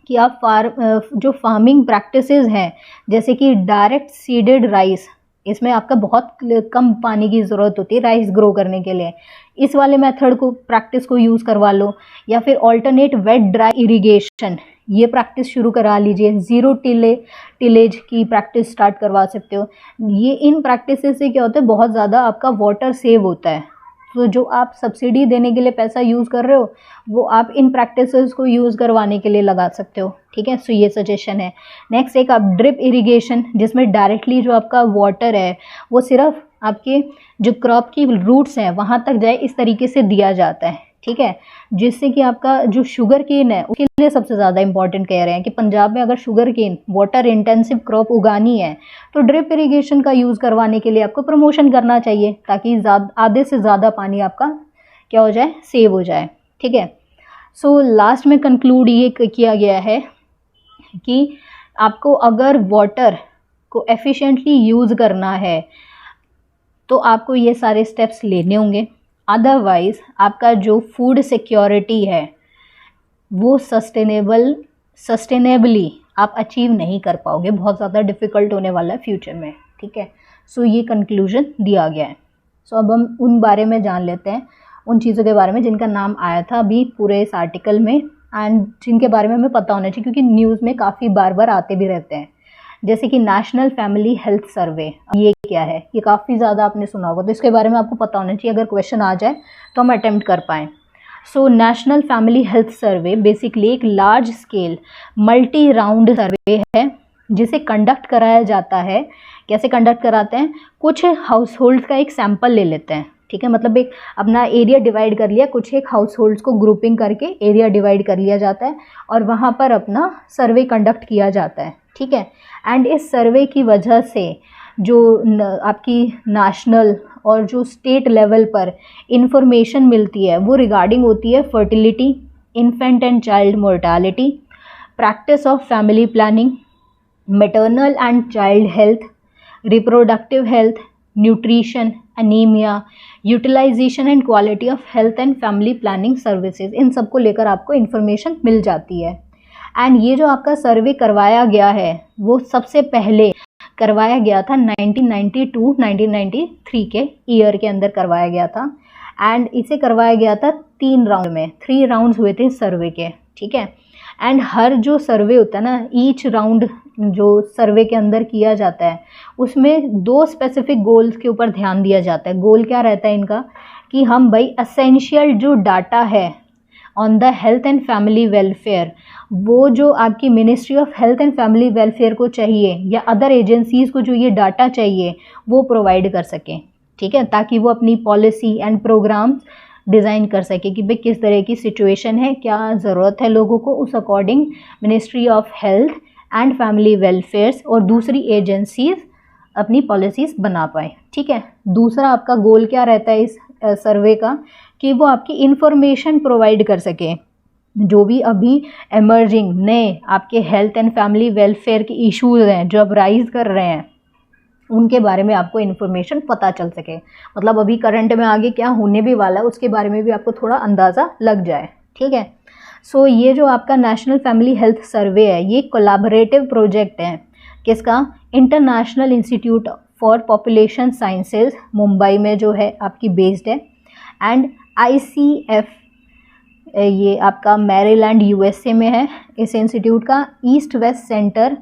कि आप जो फार्मिंग प्रैक्टिसेस हैं जैसे कि डायरेक्ट सीडेड राइस, इसमें आपका बहुत कम पानी की ज़रूरत होती है राइस ग्रो करने के लिए, इस वाले मेथड को प्रैक्टिस को यूज़ करवा लो, या फिर ऑल्टरनेट वेट ड्राई इरिगेशन ये प्रैक्टिस शुरू करा लीजिए, ज़ीरो टिलेज की प्रैक्टिस स्टार्ट करवा सकते हो। ये इन प्रैक्टिसेस से क्या होता है, बहुत ज़्यादा आपका वाटर सेव होता है। तो जो आप सब्सिडी देने के लिए पैसा यूज़ कर रहे हो वो आप इन प्रैक्टिसेस को यूज़ करवाने के लिए लगा सकते हो, ठीक है। सो ये सजेशन है। नेक्स्ट एक आप ड्रिप इरिगेशन, जिसमें डायरेक्टली जो आपका वाटर है वो सिर्फ आपके जो क्रॉप की रूट्स हैं वहाँ तक जाए, इस तरीके से दिया जाता है, ठीक है, जिससे कि आपका जो शुगर केन है उसके लिए सबसे ज़्यादा इंपॉर्टेंट कह रहे हैं कि पंजाब में अगर sugar cane water intensive crop उगानी है तो ड्रिप इरिगेशन का यूज़ करवाने के लिए आपको प्रमोशन करना चाहिए, ताकि आधे से ज़्यादा पानी आपका क्या हो जाए, सेव हो जाए, ठीक है। सो लास्ट में कंक्लूड ये किया गया है कि आपको अगर वाटर को एफिशिएंटली यूज़ करना है तो आपको ये सारे स्टेप्स लेने होंगे, अदरवाइज़ आपका जो फूड सिक्योरिटी है वो सस्टेनेबली आप अचीव नहीं कर पाओगे, बहुत ज़्यादा डिफ़िकल्ट होने वाला है फ्यूचर में, ठीक है। सो ये कंक्लूजन दिया गया है। सो अब हम उन बारे में जान लेते हैं, उन चीज़ों के बारे में जिनका नाम आया था अभी पूरे इस आर्टिकल में एंड जिनके बारे में हमें पता होना चाहिए, क्योंकि न्यूज़ में काफ़ी बार आते भी रहते हैं। जैसे कि नेशनल फैमिली हेल्थ सर्वे, ये क्या है, ये काफ़ी ज़्यादा आपने सुना होगा, तो इसके बारे में आपको पता होना चाहिए, अगर क्वेश्चन आ जाए तो हम अटेम्प्ट कर पाएँ। So national family health survey basically एक लार्ज स्केल मल्टी राउंड सर्वे है जिसे कंडक्ट कराया जाता है। कैसे कंडक्ट कराते हैं, कुछ हाउस होल्ड का एक सैंपल ले लेते हैं, ठीक है, मतलब एक अपना एरिया डिवाइड कर लिया, कुछ एक हाउस होल्ड्स को ग्रुपिंग करके एरिया डिवाइड कर लिया जाता है और वहाँ पर अपना सर्वे कंडक्ट किया जाता है, ठीक है। एंड इस सर्वे की वजह से जो आपकी नेशनल और जो स्टेट लेवल पर इंफॉर्मेशन मिलती है वो रिगार्डिंग होती है fertility, infant and child mortality, practice of family planning, maternal and child health, reproductive health, nutrition, anaemia, utilisation and quality of health and family planning services, इन सब को लेकर आपको इन्फॉर्मेशन मिल जाती है। एंड ये जो आपका सर्वे करवाया गया है वो सबसे पहले करवाया गया था 1992-1993 के ईयर के अंदर करवाया गया था एंड इसे करवाया गया था 3 राउंड में, 3 राउंड्स हुए थे सर्वे के, ठीक है। एंड हर जो सर्वे होता है ना, ईच राउंड जो सर्वे के अंदर किया जाता है उसमें 2 स्पेसिफिक गोल्स के ऊपर ध्यान दिया जाता है। गोल क्या रहता है इनका कि हम भाई असेंशियल जो डाटा है on the health and family welfare, वो जो आपकी ministry of health and family welfare को चाहिए या अदर एजेंसीज़ को जो ये डाटा चाहिए वो प्रोवाइड कर सकें, ठीक है, ताकि वो अपनी पॉलिसी एंड प्रोग्राम्स डिज़ाइन कर सके कि भाई किस तरह की सिचुएशन है, क्या ज़रूरत है लोगों को, उस according ministry of health and family welfares और दूसरी एजेंसीज अपनी पॉलिसीज़ बना पाए, ठीक है। दूसरा आपका गोल क्या रहता है इस सर्वे का कि वो आपकी इंफॉर्मेशन प्रोवाइड कर सके, जो भी अभी एमर्जिंग नए आपके हेल्थ एंड फैमिली वेलफेयर के इश्यूज हैं जो अब राइज कर रहे हैं उनके बारे में आपको इन्फॉर्मेशन पता चल सके, मतलब अभी करंट में आगे क्या होने भी वाला है उसके बारे में भी आपको थोड़ा अंदाज़ा लग जाए, ठीक है। सो ये जो आपका नेशनल फैमिली हेल्थ सर्वे है ये कोलैबोरेटिव प्रोजेक्ट है, किसका, international institute for population sciences Mumbai में जो है आपकी बेस्ड है, एंड ICF ये आपका मैरीलैंड USA में है। इस इंस्टीट्यूट का ईस्ट वेस्ट सेंटर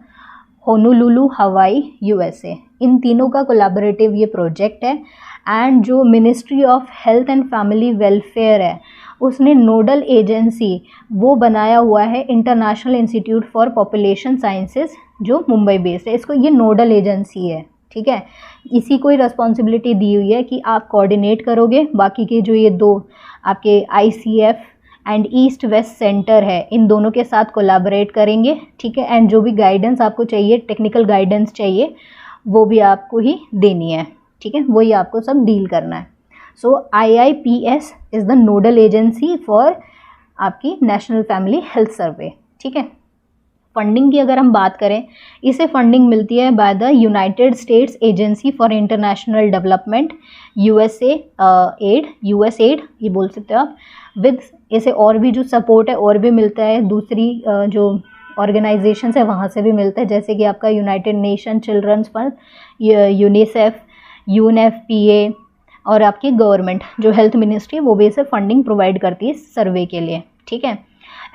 होनोलुलु हवाई USA, इन तीनों का कोलैबोरेटिव ये प्रोजेक्ट है। एंड जो ministry of health and family welfare है उसने नोडल एजेंसी वो बनाया हुआ है international institute for population sciences जो मुंबई बेस्ड है, इसको ये नोडल एजेंसी है, ठीक है। इसी को ही रिस्पॉन्सिबिलिटी दी हुई है कि आप कोऑर्डिनेट करोगे, बाकी के जो ये 2 आपके ICF and east west centre है इन दोनों के साथ कोलैबोरेट करेंगे, ठीक है। एंड जो भी गाइडेंस आपको चाहिए, टेक्निकल गाइडेंस चाहिए, वो भी आपको ही देनी है, ठीक है, वही आपको सब डील करना है। सो IIPS is the nodal agency for आपकी नेशनल फैमिली हेल्थ सर्वे, ठीक है। फंडिंग की अगर हम बात करें, इसे फंडिंग मिलती है by the United states agency for international development, USAID ये बोल सकते हो आप। विद इसे और भी जो सपोर्ट है और भी मिलता है, दूसरी जो ऑर्गेनाइजेशन है वहाँ से भी मिलता है, जैसे कि आपका United Nation children's fund, UNICEF, UNFPA, और आपकी गवर्नमेंट जो हेल्थ मिनिस्ट्री वो भी इसे फंडिंग प्रोवाइड करती है सर्वे के लिए, ठीक है।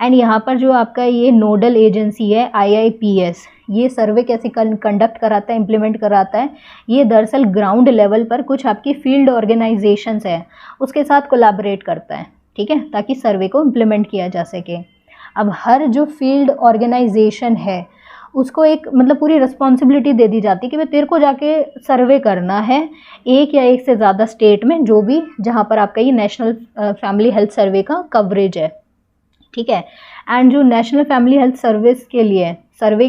एंड यहाँ पर जो आपका ये नोडल एजेंसी है IIPS, ये सर्वे कैसे कंडक्ट कराता है, इम्प्लीमेंट कराता है, ये दरअसल ग्राउंड लेवल पर कुछ आपकी फील्ड ऑर्गेनाइजेशंस है उसके साथ कोलैबोरेट करता है, ठीक है, ताकि सर्वे को इम्प्लीमेंट किया जा सके। अब हर जो फील्ड ऑर्गेनाइजेशन है उसको एक मतलब पूरी रिस्पॉन्सिबिलिटी दे दी जाती है कि भाई तेरे को जाके सर्वे करना है एक या एक से ज़्यादा स्टेट में, जो भी जहाँ पर आपका ये नेशनल फैमिली हेल्थ सर्वे का कवरेज है, ठीक है। एंड जो नेशनल फैमिली हेल्थ सर्वे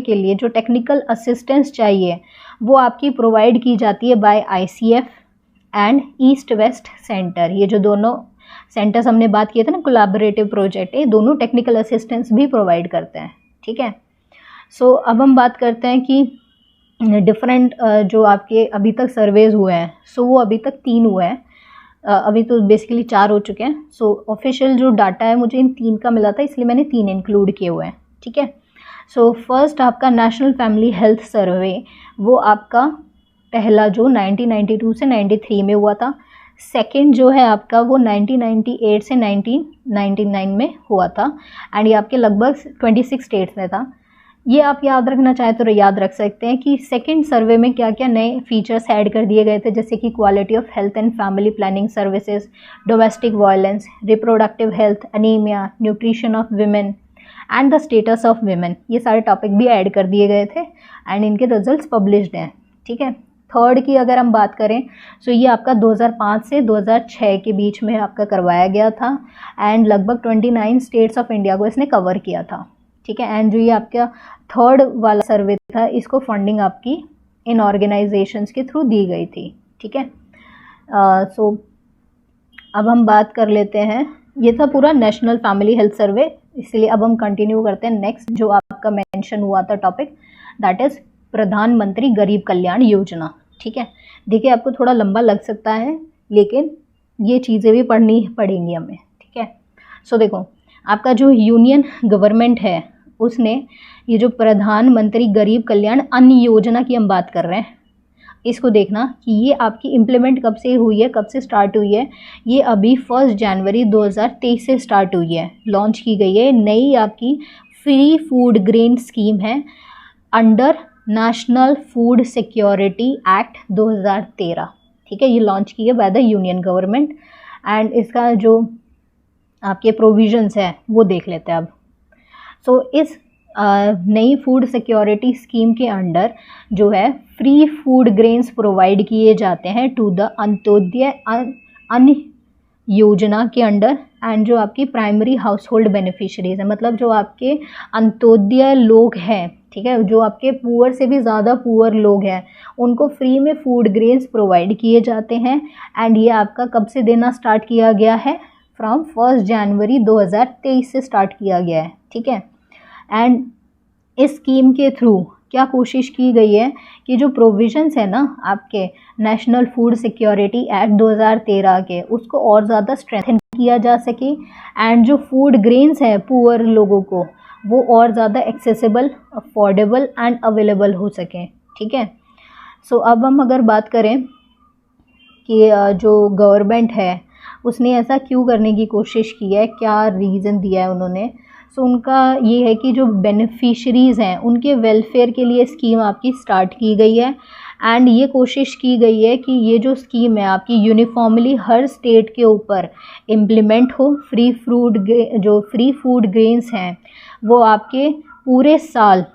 के लिए जो टेक्निकल असिस्टेंस चाहिए वो आपकी प्रोवाइड की जाती है by ICF and east west centre. ये जो दोनों सेंटर्स हमने बात किए थे ना, कोलैबोरेटिव प्रोजेक्ट, ये दोनों टेक्निकल असिस्टेंस भी प्रोवाइड करते हैं, ठीक है। सो अब हम बात करते हैं कि डिफरेंट जो आपके अभी तक सर्वेज हुए हैं, सो वो अभी तक 3 हुए हैं, अभी तो बेसिकली 4 हो चुके हैं। सो ऑफिशियल जो डाटा है मुझे इन 3 का मिला था, इसलिए मैंने 3 इंक्लूड किए हुए हैं, ठीक है। सो फर्स्ट आपका नेशनल फैमिली हेल्थ सर्वे, वो आपका पहला जो 1992 से 93 में हुआ था। सेकंड जो है आपका वो 1998 से 1999 में हुआ था, एंड ये आपके लगभग 26 स्टेट्स में था। ये आप याद रखना चाहे तो याद रख सकते हैं कि सेकंड सर्वे में क्या क्या नए फीचर्स ऐड कर दिए गए थे, जैसे कि quality of health and family planning services, domestic violence, reproductive health, anaemia, nutrition of women and the status of women, ये सारे टॉपिक भी ऐड कर दिए गए थे एंड इनके रिजल्ट्स पब्लिश्ड हैं, ठीक है। थर्ड की अगर हम बात करें तो ये आपका 2005 से 2006 के बीच में आपका करवाया गया था एंड लगभग 29 स्टेट्स ऑफ इंडिया को इसने कवर किया था, ठीक है। एंड जो ये आपका थर्ड वाला सर्वे था, इसको फंडिंग आपकी इन ऑर्गेनाइजेशंस के थ्रू दी गई थी, ठीक है। सो अब हम बात कर लेते हैं, ये था पूरा नेशनल फैमिली हेल्थ सर्वे, इसलिए अब हम कंटिन्यू करते हैं नेक्स्ट जो आपका मेंशन हुआ था टॉपिक, दैट इज़ प्रधानमंत्री गरीब कल्याण योजना, ठीक है। देखिए आपको थोड़ा लंबा लग सकता है, लेकिन ये चीज़ें भी पढ़नी पड़ेंगी हमें, ठीक है। सो देखो आपका जो यूनियन गवर्नमेंट है उसने ये जो प्रधानमंत्री गरीब कल्याण अन्न योजना की हम बात कर रहे हैं, इसको देखना कि ये आपकी इम्प्लीमेंट कब से हुई है, कब से स्टार्ट हुई है। ये अभी 1 जनवरी 2023 से स्टार्ट हुई है, लॉन्च की गई है। नई आपकी फ्री फूड ग्रेन स्कीम है under national food security act 2013, ठीक है। ये लॉन्च की है by the union government and इसका जो आपके प्रोविजंस है वो देख लेते हैं अब। सो इस नई फूड सिक्योरिटी स्कीम के अंडर जो है फ्री फूड ग्रेन्स प्रोवाइड किए जाते हैं टू द अंत्योदय अन्न योजना के अंडर एंड जो आपकी प्राइमरी हाउस होल्ड बेनिफिशरीज है, मतलब जो आपके अंत्योदय लोग हैं, ठीक है, जो आपके पुअर से भी ज़्यादा पुअर लोग हैं, उनको फ्री में फूड ग्रेन्स प्रोवाइड किए जाते हैं। एंड ये आपका कब से देना स्टार्ट किया गया है, फ्रॉम 1 जनवरी 2023 से स्टार्ट किया गया है, ठीक है। एंड इस स्कीम के थ्रू क्या कोशिश की गई है कि जो प्रोविजंस है ना आपके नेशनल फूड सिक्योरिटी एक्ट 2013 के, उसको और ज़्यादा स्ट्रेंथन किया जा सके एंड जो फूड ग्रेन्स है पुअर लोगों को वो और ज़्यादा एक्सेसिबल, अफोर्डेबल एंड अवेलेबल हो सकें, ठीक है। सो अब हम अगर बात करें कि जो गवर्नमेंट है उसने ऐसा क्यों करने की कोशिश की है, क्या रीज़न दिया है उन्होंने। सो उनका ये है कि जो बेनिफिशरीज़ हैं उनके वेलफेयर के लिए स्कीम आपकी स्टार्ट की गई है एंड ये कोशिश की गई है कि ये जो स्कीम है आपकी यूनिफॉर्मली हर स्टेट के ऊपर इम्प्लीमेंट हो। फ्री फूड ग्रेन्स हैं वो आपके पूरे साल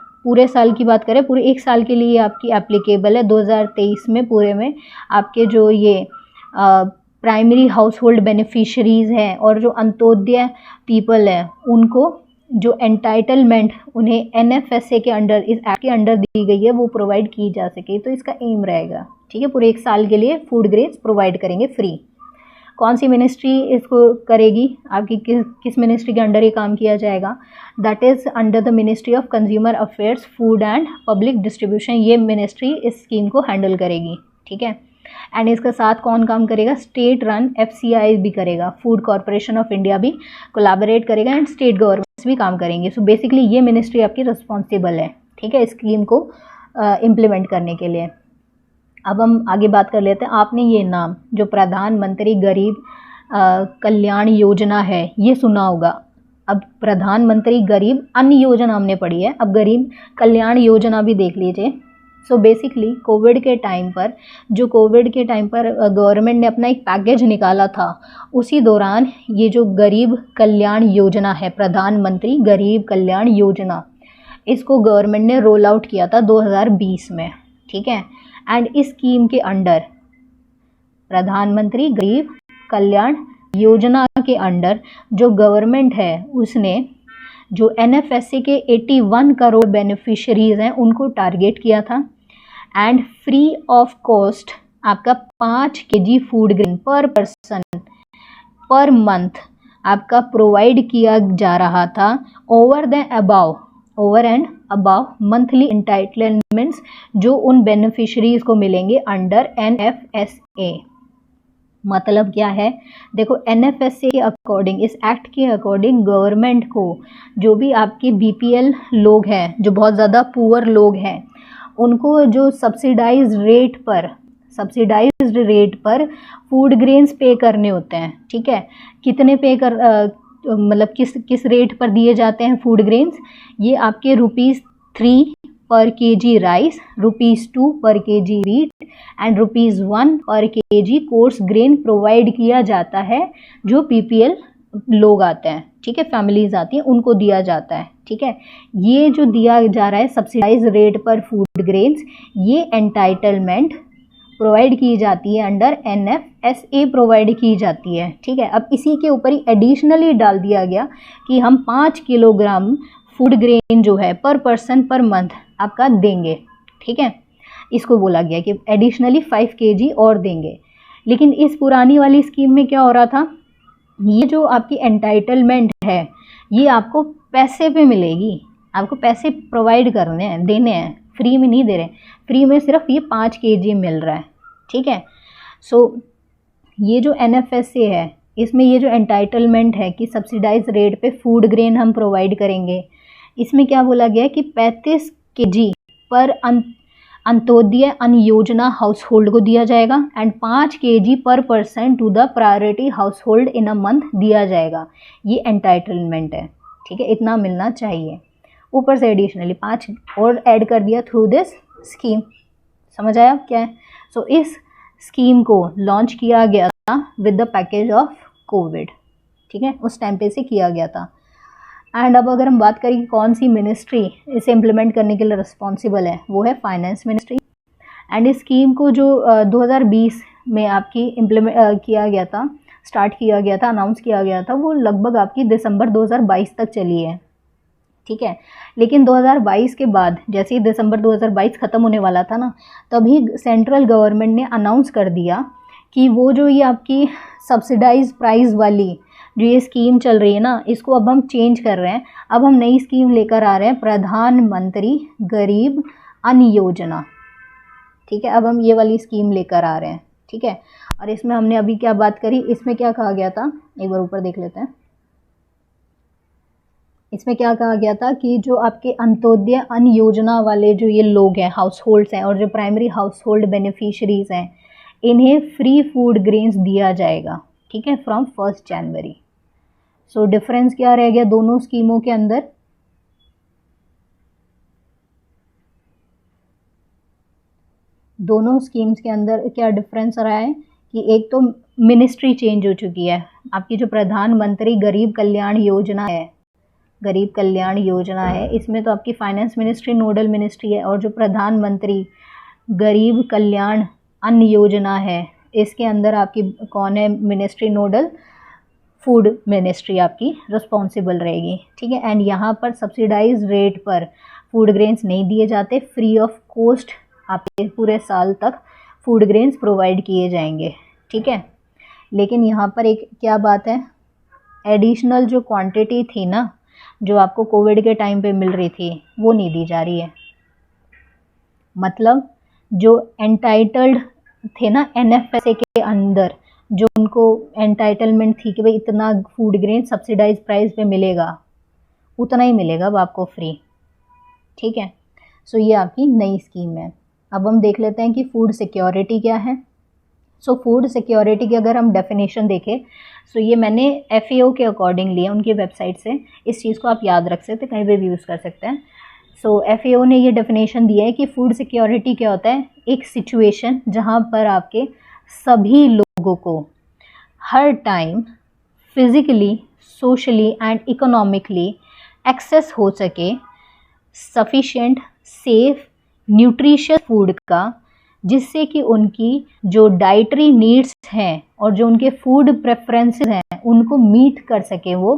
की बात करें, पूरे 1 साल के लिए आपकी एप्लीकेबल है। 2023 में पूरे में आपके जो ये प्राइमरी हाउस होल्ड बेनिफिशरीज़ हैं और जो अंत्योदय पीपल हैं उनको जो एंटाइटलमेंट उन्हें NFSA के अंडर, इस एक्ट के अंडर दी गई है, वो प्रोवाइड की जा सके। तो इसका एम रहेगा, ठीक है, पूरे 1 साल के लिए फूड ग्रेन्स प्रोवाइड करेंगे फ्री। कौन सी मिनिस्ट्री इसको करेगी, आपकी किस मिनिस्ट्री के अंडर ये काम किया जाएगा? That is under the ministry of consumer affairs, food and public distribution. ये मिनिस्ट्री इस स्कीम को हैंडल करेगी, ठीक है। एंड इसके साथ कौन काम करेगा? स्टेट रन FCI भी करेगा, फूड कॉरपोरेशन ऑफ इंडिया भी कोलैबोरेट करेगा एंड स्टेट गवर्नमेंट्स भी काम करेंगे। सो बेसिकली ये मिनिस्ट्री आपकी रिस्पॉन्सिबल है, ठीक है, इस स्कीम को इम्प्लीमेंट करने के लिए। अब हम आगे बात कर लेते हैं। आपने ये नाम जो प्रधानमंत्री गरीब कल्याण योजना है ये सुना होगा। अब प्रधानमंत्री गरीब अन्न योजना हमने पढ़ी है, अब गरीब कल्याण योजना भी देख लीजिए। सो बेसिकली कोविड के टाइम पर गवर्नमेंट ने अपना एक पैकेज निकाला था, उसी दौरान ये जो गरीब कल्याण योजना है, प्रधानमंत्री गरीब कल्याण योजना, इसको गवर्नमेंट ने रोल आउट किया था 2020 में, ठीक है। एंड इस स्कीम के अंडर प्रधानमंत्री गरीब कल्याण योजना के अंडर जो गवर्नमेंट है उसने जो NFSA के 81 करोड़ बेनिफिशरीज हैं उनको टारगेट किया था। एंड फ्री ऑफ कॉस्ट आपका 5 kg फूड ग्रेन पर पर्सन पर मंथ आपका प्रोवाइड किया जा रहा था, over and above monthly entitlements जो उन बेनिफिशरीज को मिलेंगे अंडर NFSA। मतलब क्या है, देखो NFSA के अकॉर्डिंग, इस एक्ट के अकॉर्डिंग गवर्नमेंट को जो भी आपके BPL लोग हैं, जो बहुत ज़्यादा पुअर लोग हैं, उनको जो सब्सिडाइज्ड रेट पर फूड ग्रेन्स पे करने होते हैं, ठीक है। कितने पे कर मतलब किस रेट पर दिए जाते हैं फूड ग्रेन्स? ये आपके ₹3 पर kg राइस, ₹2 पर kg वीट एंड ₹1 पर kg कोर्स ग्रेन प्रोवाइड किया जाता है जो PPL लोग आते हैं, ठीक है, फैमिलीज आती हैं, उनको दिया जाता है, ठीक है। ये जो दिया जा रहा है सब्सिडाइज रेट पर फूड ग्रेन्स, ये एंटाइटलमेंट प्रोवाइड की जाती है अंडर NFSA प्रोवाइड की जाती है, ठीक है। अब इसी के ऊपर ही एडिशनली डाल दिया गया कि हम 5 किलोग्राम फूड ग्रेन जो है पर पर्सन पर मंथ आपका देंगे, ठीक है। इसको बोला गया कि एडिशनली 5 kg और देंगे। लेकिन इस पुरानी वाली स्कीम में क्या हो रहा था, ये जो आपकी एंटाइटलमेंट है ये आपको पैसे पे मिलेगी, आपको पैसे प्रोवाइड करने हैं, देने हैं, फ्री में नहीं दे रहे, फ्री में सिर्फ ये 5 kg मिल रहा है, ठीक है। सो ये जो NFSA है इसमें ये जो एंटाइटलमेंट है कि सब्सिडाइज रेट पे फूड ग्रेन हम प्रोवाइड करेंगे, इसमें क्या बोला गया है कि 35 kg पर अंत्योदय अन्न योजना हाउस होल्ड को दिया जाएगा and 5 kg per person to the priority household in a month दिया जाएगा। ये एंटाइटलमेंट है, ठीक है, इतना मिलना चाहिए। ऊपर से एडिशनली 5 और ऐड कर दिया थ्रू दिस स्कीम। समझ आया क्या है? सो इस स्कीम को लॉन्च किया गया था with the package of Covid, ठीक है, उस टाइम पे से किया गया था। एंड अब अगर हम बात करें कि कौन सी मिनिस्ट्री इसे इम्प्लीमेंट करने के लिए रिस्पॉन्सिबल है, वो है फाइनेंस मिनिस्ट्री। एंड इस स्कीम को जो 2020 में आपकी इम्प्लीमेंट किया गया था, स्टार्ट किया गया था, अनाउंस किया गया था, वो लगभग आपकी दिसंबर 2022 तक चली है, ठीक है। लेकिन 2022 के बाद जैसे ही दिसंबर 2022 ख़त्म होने वाला था ना, तभी सेंट्रल गवर्नमेंट ने अनाउंस कर दिया कि वो जो ये आपकी सब्सिडाइज प्राइस वाली जो ये स्कीम चल रही है ना, इसको अब हम चेंज कर रहे हैं। अब हम नई स्कीम लेकर आ रहे हैं, प्रधानमंत्री गरीब अन्न योजना, ठीक है। अब हम ये वाली स्कीम लेकर आ रहे हैं, ठीक है। और इसमें हमने अभी क्या बात करी, इसमें क्या कहा गया था, एक बार ऊपर देख लेते हैं। इसमें क्या कहा गया था कि जो आपके अंत्योदय अन्न योजना वाले जो ये लोग हैं, हाउस होल्ड्स हैं, और जो प्राइमरी हाउस होल्ड बेनिफिशरीज हैं, इन्हें फ्री फूड ग्रेन्स दिया जाएगा, ठीक है, फ्रॉम 1 जनवरी। सो डिफरेंस क्या रह गया दोनों स्कीमों के अंदर? दोनों स्कीम्स के अंदर क्या डिफरेंस रहा है कि एक तो मिनिस्ट्री चेंज हो चुकी है। आपकी जो प्रधानमंत्री गरीब कल्याण योजना है, इसमें तो आपकी फाइनेंस मिनिस्ट्री नोडल मिनिस्ट्री है, और जो प्रधानमंत्री गरीब कल्याण अन्न योजना है, इसके अंदर आपकी कौन है मिनिस्ट्री नोडल? फूड मिनिस्ट्री आपकी रिस्पॉन्सिबल रहेगी, ठीक है। एंड यहाँ पर सब्सिडाइज रेट पर फूड ग्रेन्स नहीं दिए जाते, फ्री ऑफ कॉस्ट आपके पूरे साल तक फूड ग्रेन्स प्रोवाइड किए जाएंगे, ठीक है। लेकिन यहाँ पर एक क्या बात है, एडिशनल जो क्वांटिटी थी ना, जो आपको कोविड के टाइम पे मिल रही थी, वो नहीं दी जा रही है। मतलब जो एंटाइटल्ड थे ना एनएफएसए के अंदर, जो उनको एंटाइटलमेंट थी कि भाई इतना फूड ग्रेन सब्सिडाइज प्राइस पे मिलेगा, उतना ही मिलेगा अब आपको फ्री। ठीक है, सो ये आपकी नई स्कीम है। अब हम देख लेते हैं कि फूड सिक्योरिटी क्या है। सो फूड सिक्योरिटी की अगर हम डेफिनेशन देखें, सो ये मैंने FAO के अकॉर्डिंग लिया उनकी वेबसाइट से। इस चीज़ को आप याद रख सकते हैं, कहीं भी यूज़ कर सकते हैं। सो FAO ने ये डेफिनेशन दिया है कि फूड सिक्योरिटी क्या होता है, एक सिचुएशन जहाँ पर आपके सभी लोगों को हर time physically, socially and economically access हो सके सफिशिएंट, सेफ, न्यूट्रिशियस फूड का, जिससे कि उनकी जो डाइटरी नीड्स हैं और जो उनके फूड प्रेफरेंसेस हैं उनको मीट कर सके वो,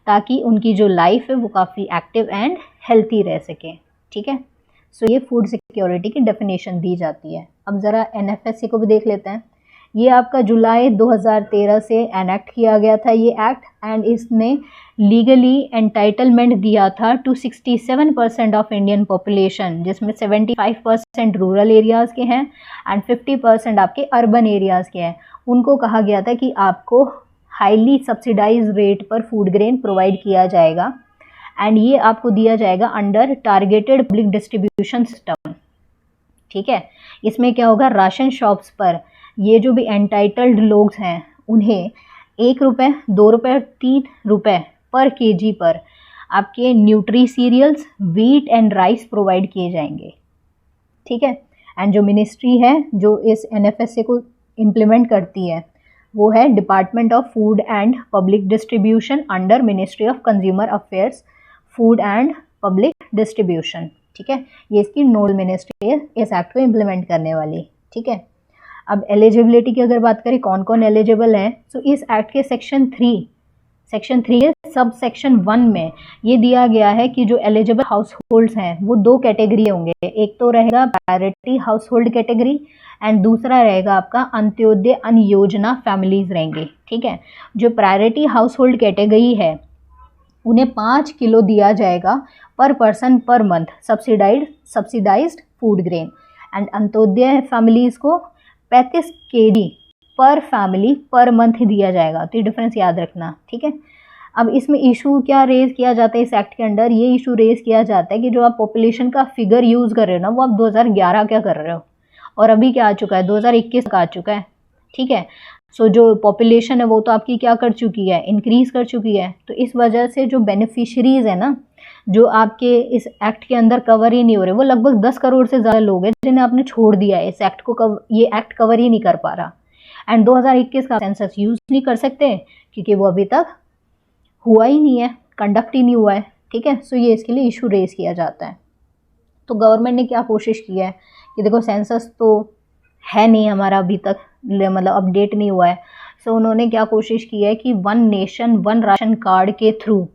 ताकि उनकी जो लाइफ है वो काफ़ी एक्टिव एंड हेल्थी रह सके। ठीक है, सो ये फूड सिक्योरिटी की डेफिनेशन दी जाती है। अब ज़रा NFSA को भी देख लेते हैं। ये आपका जुलाई 2013 से एनेक्ट किया गया था ये एक्ट, एंड इसने लीगली एंटाइटलमेंट दिया था टू 67% ऑफ इंडियन पॉपुलेशन, जिसमें 75% रूरल एरियाज़ के हैं एंड 50% आपके अर्बन एरियाज़ के हैं। उनको कहा गया था कि आपको हाईली सब्सिडाइज रेट पर फूड ग्रेन प्रोवाइड किया जाएगा, एंड ये आपको दिया जाएगा under targeted public distribution system. ठीक है, इसमें क्या होगा, राशन शॉप्स पर ये जो भी एंटाइटल्ड लोग हैं उन्हें 1 रुपये, 2 रुपये, 3 रुपये पर केजी पर आपके nutri cereals, wheat and rice provide किए जाएंगे। ठीक है, एंड जो मिनिस्ट्री है जो इस NFSA को इम्प्लीमेंट करती है वो है department of food and public distribution under ministry of consumer affairs, food and public distribution. ठीक है, ये इसकी नोडल मिनिस्ट्री है इस एक्ट को इम्प्लीमेंट करने वाली। ठीक है, अब एलिजिबिलिटी की अगर बात करें कौन कौन एलिजिबल है, तो इस एक्ट के सेक्शन 3 के सब सेक्शन 1 में ये दिया गया है कि जो एलिजिबल हाउस होल्ड्स हैं वो 2 कैटेगरी होंगे। एक तो रहेगा priority house hold category and दूसरा रहेगा आपका अंत्योदय अन्न योजना फैमिलीज रहेंगे। ठीक है, जो प्रायोरिटी हाउस होल्ड कैटेगरी है उन्हें 5 किलो दिया जाएगा पर person per month subsidised food grain, and Antyodaya families को 35 kg पर फैमिली पर मंथ दिया जाएगा। तो ये डिफरेंस याद रखना। ठीक है, अब इसमें इशू क्या रेज किया जाता है इस एक्ट के अंडर, ये इशू रेज किया जाता है कि जो आप पॉपुलेशन का फिगर यूज़ कर रहे हो ना, वो आप 2011 क्या कर रहे हो, और अभी क्या आ चुका है, 2021 का आ चुका है। ठीक है, सो जो पॉपुलेशन है वो तो आपकी क्या कर चुकी है, इंक्रीज़ कर चुकी है। तो इस वजह से जो बेनिफिशरीज है ना, जो आपके इस एक्ट के अंदर कवर ही नहीं हो रहे, वो लगभग 10 करोड़ से ज़्यादा लोग हैं जिन्हें आपने छोड़ दिया है इस एक्ट को, ये एक्ट कवर ही नहीं कर पा रहा। एंड 2021 का सेंसस यूज़ नहीं कर सकते क्योंकि वो अभी तक हुआ ही नहीं है, कंडक्ट ही नहीं हुआ है। ठीक है, सो ये इसके लिए इशू रेज किया जाता है। तो गवर्नमेंट ने क्या कोशिश की है कि देखो सेंसस तो है नहीं हमारा अभी तक, मतलब अपडेट नहीं हुआ है। सो उन्होंने क्या कोशिश की है कि 1 नेशन 1 राशन कार्ड के थ्रू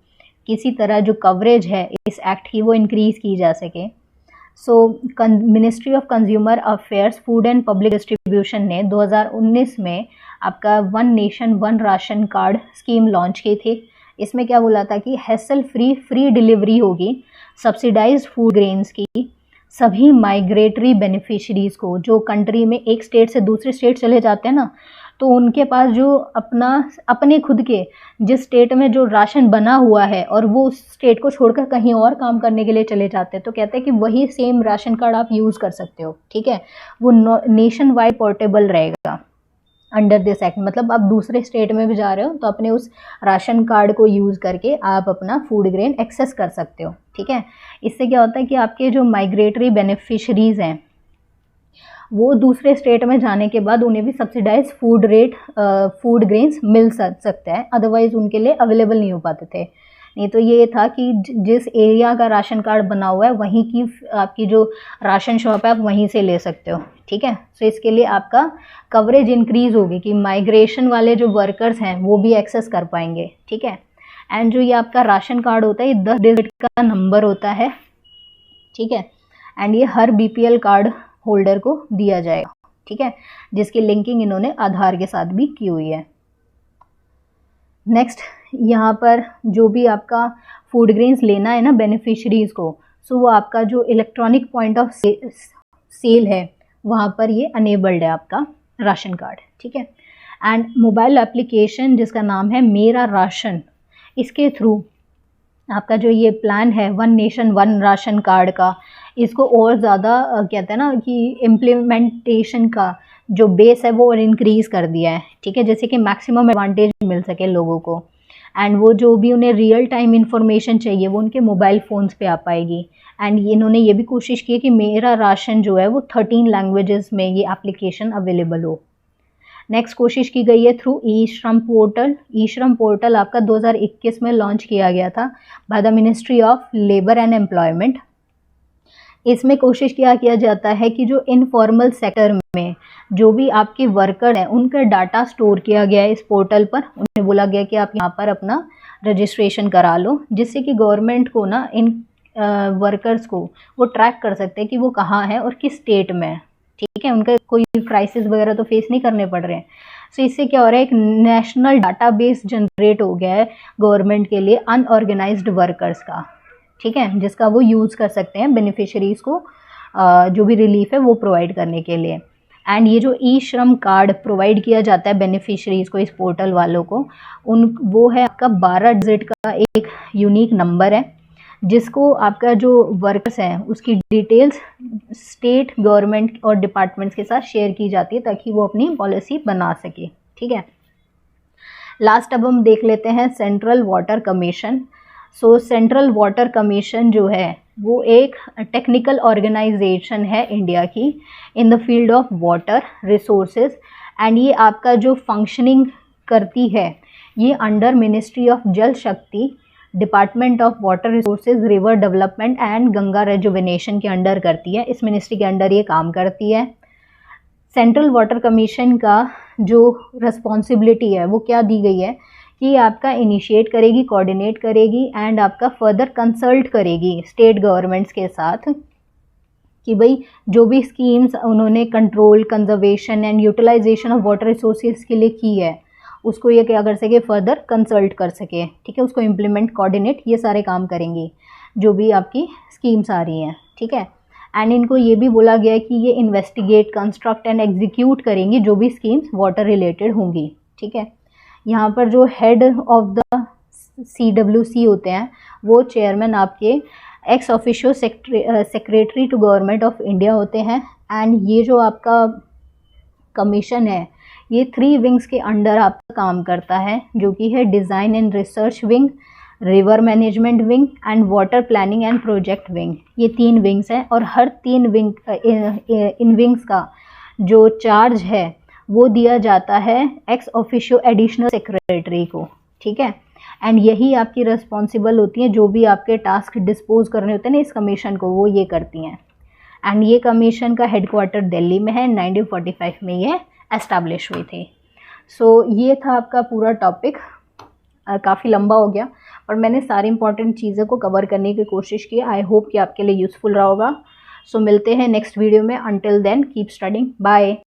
किसी तरह जो कवरेज है इस एक्ट की वो इंक्रीज़ की जा सके। सो ministry of consumer affairs, food and public distribution ने 2019 में आपका 1 nation 1 ration card scheme launch की थी। इसमें क्या बोला था कि हैसल फ्री डिलीवरी होगी सब्सिडाइज्ड फूड ग्रेन्स की सभी माइग्रेटरी बेनिफिशरीज़ को, जो कंट्री में एक स्टेट से दूसरे स्टेट चले जाते हैं ना, तो उनके पास जो अपने खुद के जिस स्टेट में जो राशन बना हुआ है और वो उस स्टेट को छोड़कर कहीं और काम करने के लिए चले जाते हैं, तो कहते हैं कि वही सेम राशन कार्ड आप यूज़ कर सकते हो। ठीक है, वो नेशन वाइड पोर्टेबल रहेगा अंडर दिस एक्ट। मतलब आप दूसरे स्टेट में भी जा रहे हो तो अपने उस राशन कार्ड को यूज़ करके आप अपना फूड ग्रेन एक्सेस कर सकते हो। ठीक है, इससे क्या होता है कि आपके जो माइग्रेटरी बेनिफिशरीज़ हैं वो दूसरे स्टेट में जाने के बाद उन्हें भी सब्सिडाइज फूड ग्रेन्स मिल सकते हैं, अदरवाइज़ उनके लिए अवेलेबल नहीं हो पाते थे। नहीं तो ये था कि जिस एरिया का राशन कार्ड बना हुआ है वहीं की आपकी जो राशन शॉप है आप वहीं से ले सकते हो। ठीक है, सो इसके लिए आपका कवरेज इंक्रीज़ होगी कि माइग्रेशन वाले जो वर्कर्स हैं वो भी एक्सेस कर पाएंगे। ठीक है, एंड जो ये आपका राशन कार्ड होता है ये 10 डिजिट का नंबर होता है। ठीक है, एंड ये हर BPL कार्ड होल्डर को दिया जाएगा। ठीक है, जिसकी लिंकिंग इन्होंने आधार के साथ भी की हुई है। नेक्स्ट यहाँ पर जो भी आपका फूड ग्रेन्स लेना है ना बेनिफिशरीज़ को, सो वो आपका जो इलेक्ट्रॉनिक पॉइंट ऑफ सेल है वहाँ पर ये अनेबल्ड है आपका राशन कार्ड, ठीक है। एंड मोबाइल एप्लीकेशन जिसका नाम है मेरा राशन, इसके थ्रू आपका जो ये प्लान है one nation one ration card का, इसको और ज़्यादा कहते हैं ना कि इम्प्लीमेंटेशन का जो बेस है वो और इंक्रीज़ कर दिया है, ठीक है, जैसे कि मैक्सिमम एडवांटेज मिल सके लोगों को। एंड वो जो भी उन्हें रियल टाइम इन्फॉर्मेशन चाहिए वो उनके मोबाइल फ़ोन्स पे आ पाएगी। एंड इन्होंने ये भी कोशिश की है कि मेरा राशन जो है वो 13 लैंग्वेजेस में ये एप्लीकेशन अवेलेबल हो। नेक्स्ट कोशिश की गई है थ्रू ई श्रम पोर्टल। ई श्रम पोर्टल आपका 2021 में लॉन्च किया गया था by the ministry of labour and employment. इसमें कोशिश किया जाता है कि जो इनफॉर्मल सेक्टर में जो भी आपके वर्कर हैं उनका डाटा स्टोर किया गया है इस पोर्टल पर। उन्हें बोला गया कि आप यहाँ पर अपना रजिस्ट्रेशन करा लो, जिससे कि गवर्नमेंट को ना इन वर्कर्स को वो ट्रैक कर सकते हैं कि वो कहाँ है और किस स्टेट में है, ठीक है, उनका कोई क्राइसिस वगैरह तो फेस नहीं करने पड़ रहे हैं। सो इससे क्या हो रहा है, एक नेशनल डाटाबेस जनरेट हो गया है गवर्नमेंट के लिए अनऑर्गेनाइज्ड वर्कर्स का, ठीक है, जिसका वो यूज़ कर सकते हैं बेनिफिशरीज़ को जो भी रिलीफ है वो प्रोवाइड करने के लिए। एंड ये जो ई श्रम कार्ड प्रोवाइड किया जाता है बेनिफिशरीज़ को, इस पोर्टल वालों को, वो है आपका 12 डिजिट का एक यूनिक नंबर है, जिसको आपका जो वर्कर्स हैं उसकी डिटेल्स स्टेट गवर्नमेंट और डिपार्टमेंट्स के साथ शेयर की जाती है ताकि वो अपनी पॉलिसी बना सके, ठीक है। लास्ट अब हम देख लेते हैं सेंट्रल वाटर कमीशन। सो सेंट्रल वाटर कमीशन जो है वो एक टेक्निकल ऑर्गेनाइजेशन है इंडिया की in the field of water resources. And ये आपका जो फंक्शनिंग करती है ये अंडर मिनिस्ट्री ऑफ जल शक्ति, department of water resources, river development and Ganga rejuvenation के अंडर करती है। इस मिनिस्ट्री के अंडर ये काम करती है। सेंट्रल वाटर कमीशन का जो रिस्पॉन्सिबिलिटी है वो क्या दी गई है कि आपका इनिशिएट करेगी, कोऑर्डिनेट करेगी एंड आपका फर्दर कंसल्ट करेगी स्टेट गवर्नमेंट्स के साथ कि भाई जो भी स्कीम्स उन्होंने control, conservation and utilisation of water resources के लिए की है उसको ये क्या कर सके, फर्दर कंसल्ट कर सके, ठीक है, उसको इम्प्लीमेंट, कोऑर्डिनेट, ये सारे काम करेंगी जो भी आपकी स्कीम्स आ रही हैं, ठीक है। एंड इनको ये भी बोला गया है कि ये इन्वेस्टिगेट, कंस्ट्रक्ट एंड एग्जीक्यूट करेंगी जो भी स्कीम्स वाटर रिलेटेड होंगी, ठीक है। यहाँ पर जो हेड ऑफ द CWC होते हैं वो चेयरमैन आपके ex officio secretary to government of India होते हैं। एंड ये जो आपका कमीशन है ये 3 विंग्स के अंडर आपका काम करता है, जो कि है design and research wing, river management wing and water planning and project wing. ये 3 विंग्स हैं और हर 3 विंग इन विंग्स का जो चार्ज है वो दिया जाता है एक्स ऑफिशियो एडिशनल सेक्रेटरी को, ठीक है। एंड यही आपकी रिस्पॉन्सिबल होती हैं, जो भी आपके टास्क डिस्पोज करने होते हैं ना इस कमीशन को, वो ये करती हैं। एंड ये कमीशन का हेडक्वार्टर दिल्ली में है, 1945 में ये एस्टैब्लिश हुई थी। सो ये था आपका पूरा टॉपिक, काफ़ी लंबा हो गया और मैंने सारी इंपॉर्टेंट चीज़ों को कवर करने की कोशिश की। आई होप कि आपके लिए यूज़फुल रहा होगा। सो मिलते हैं नेक्स्ट वीडियो में। Until then keep studying, bye.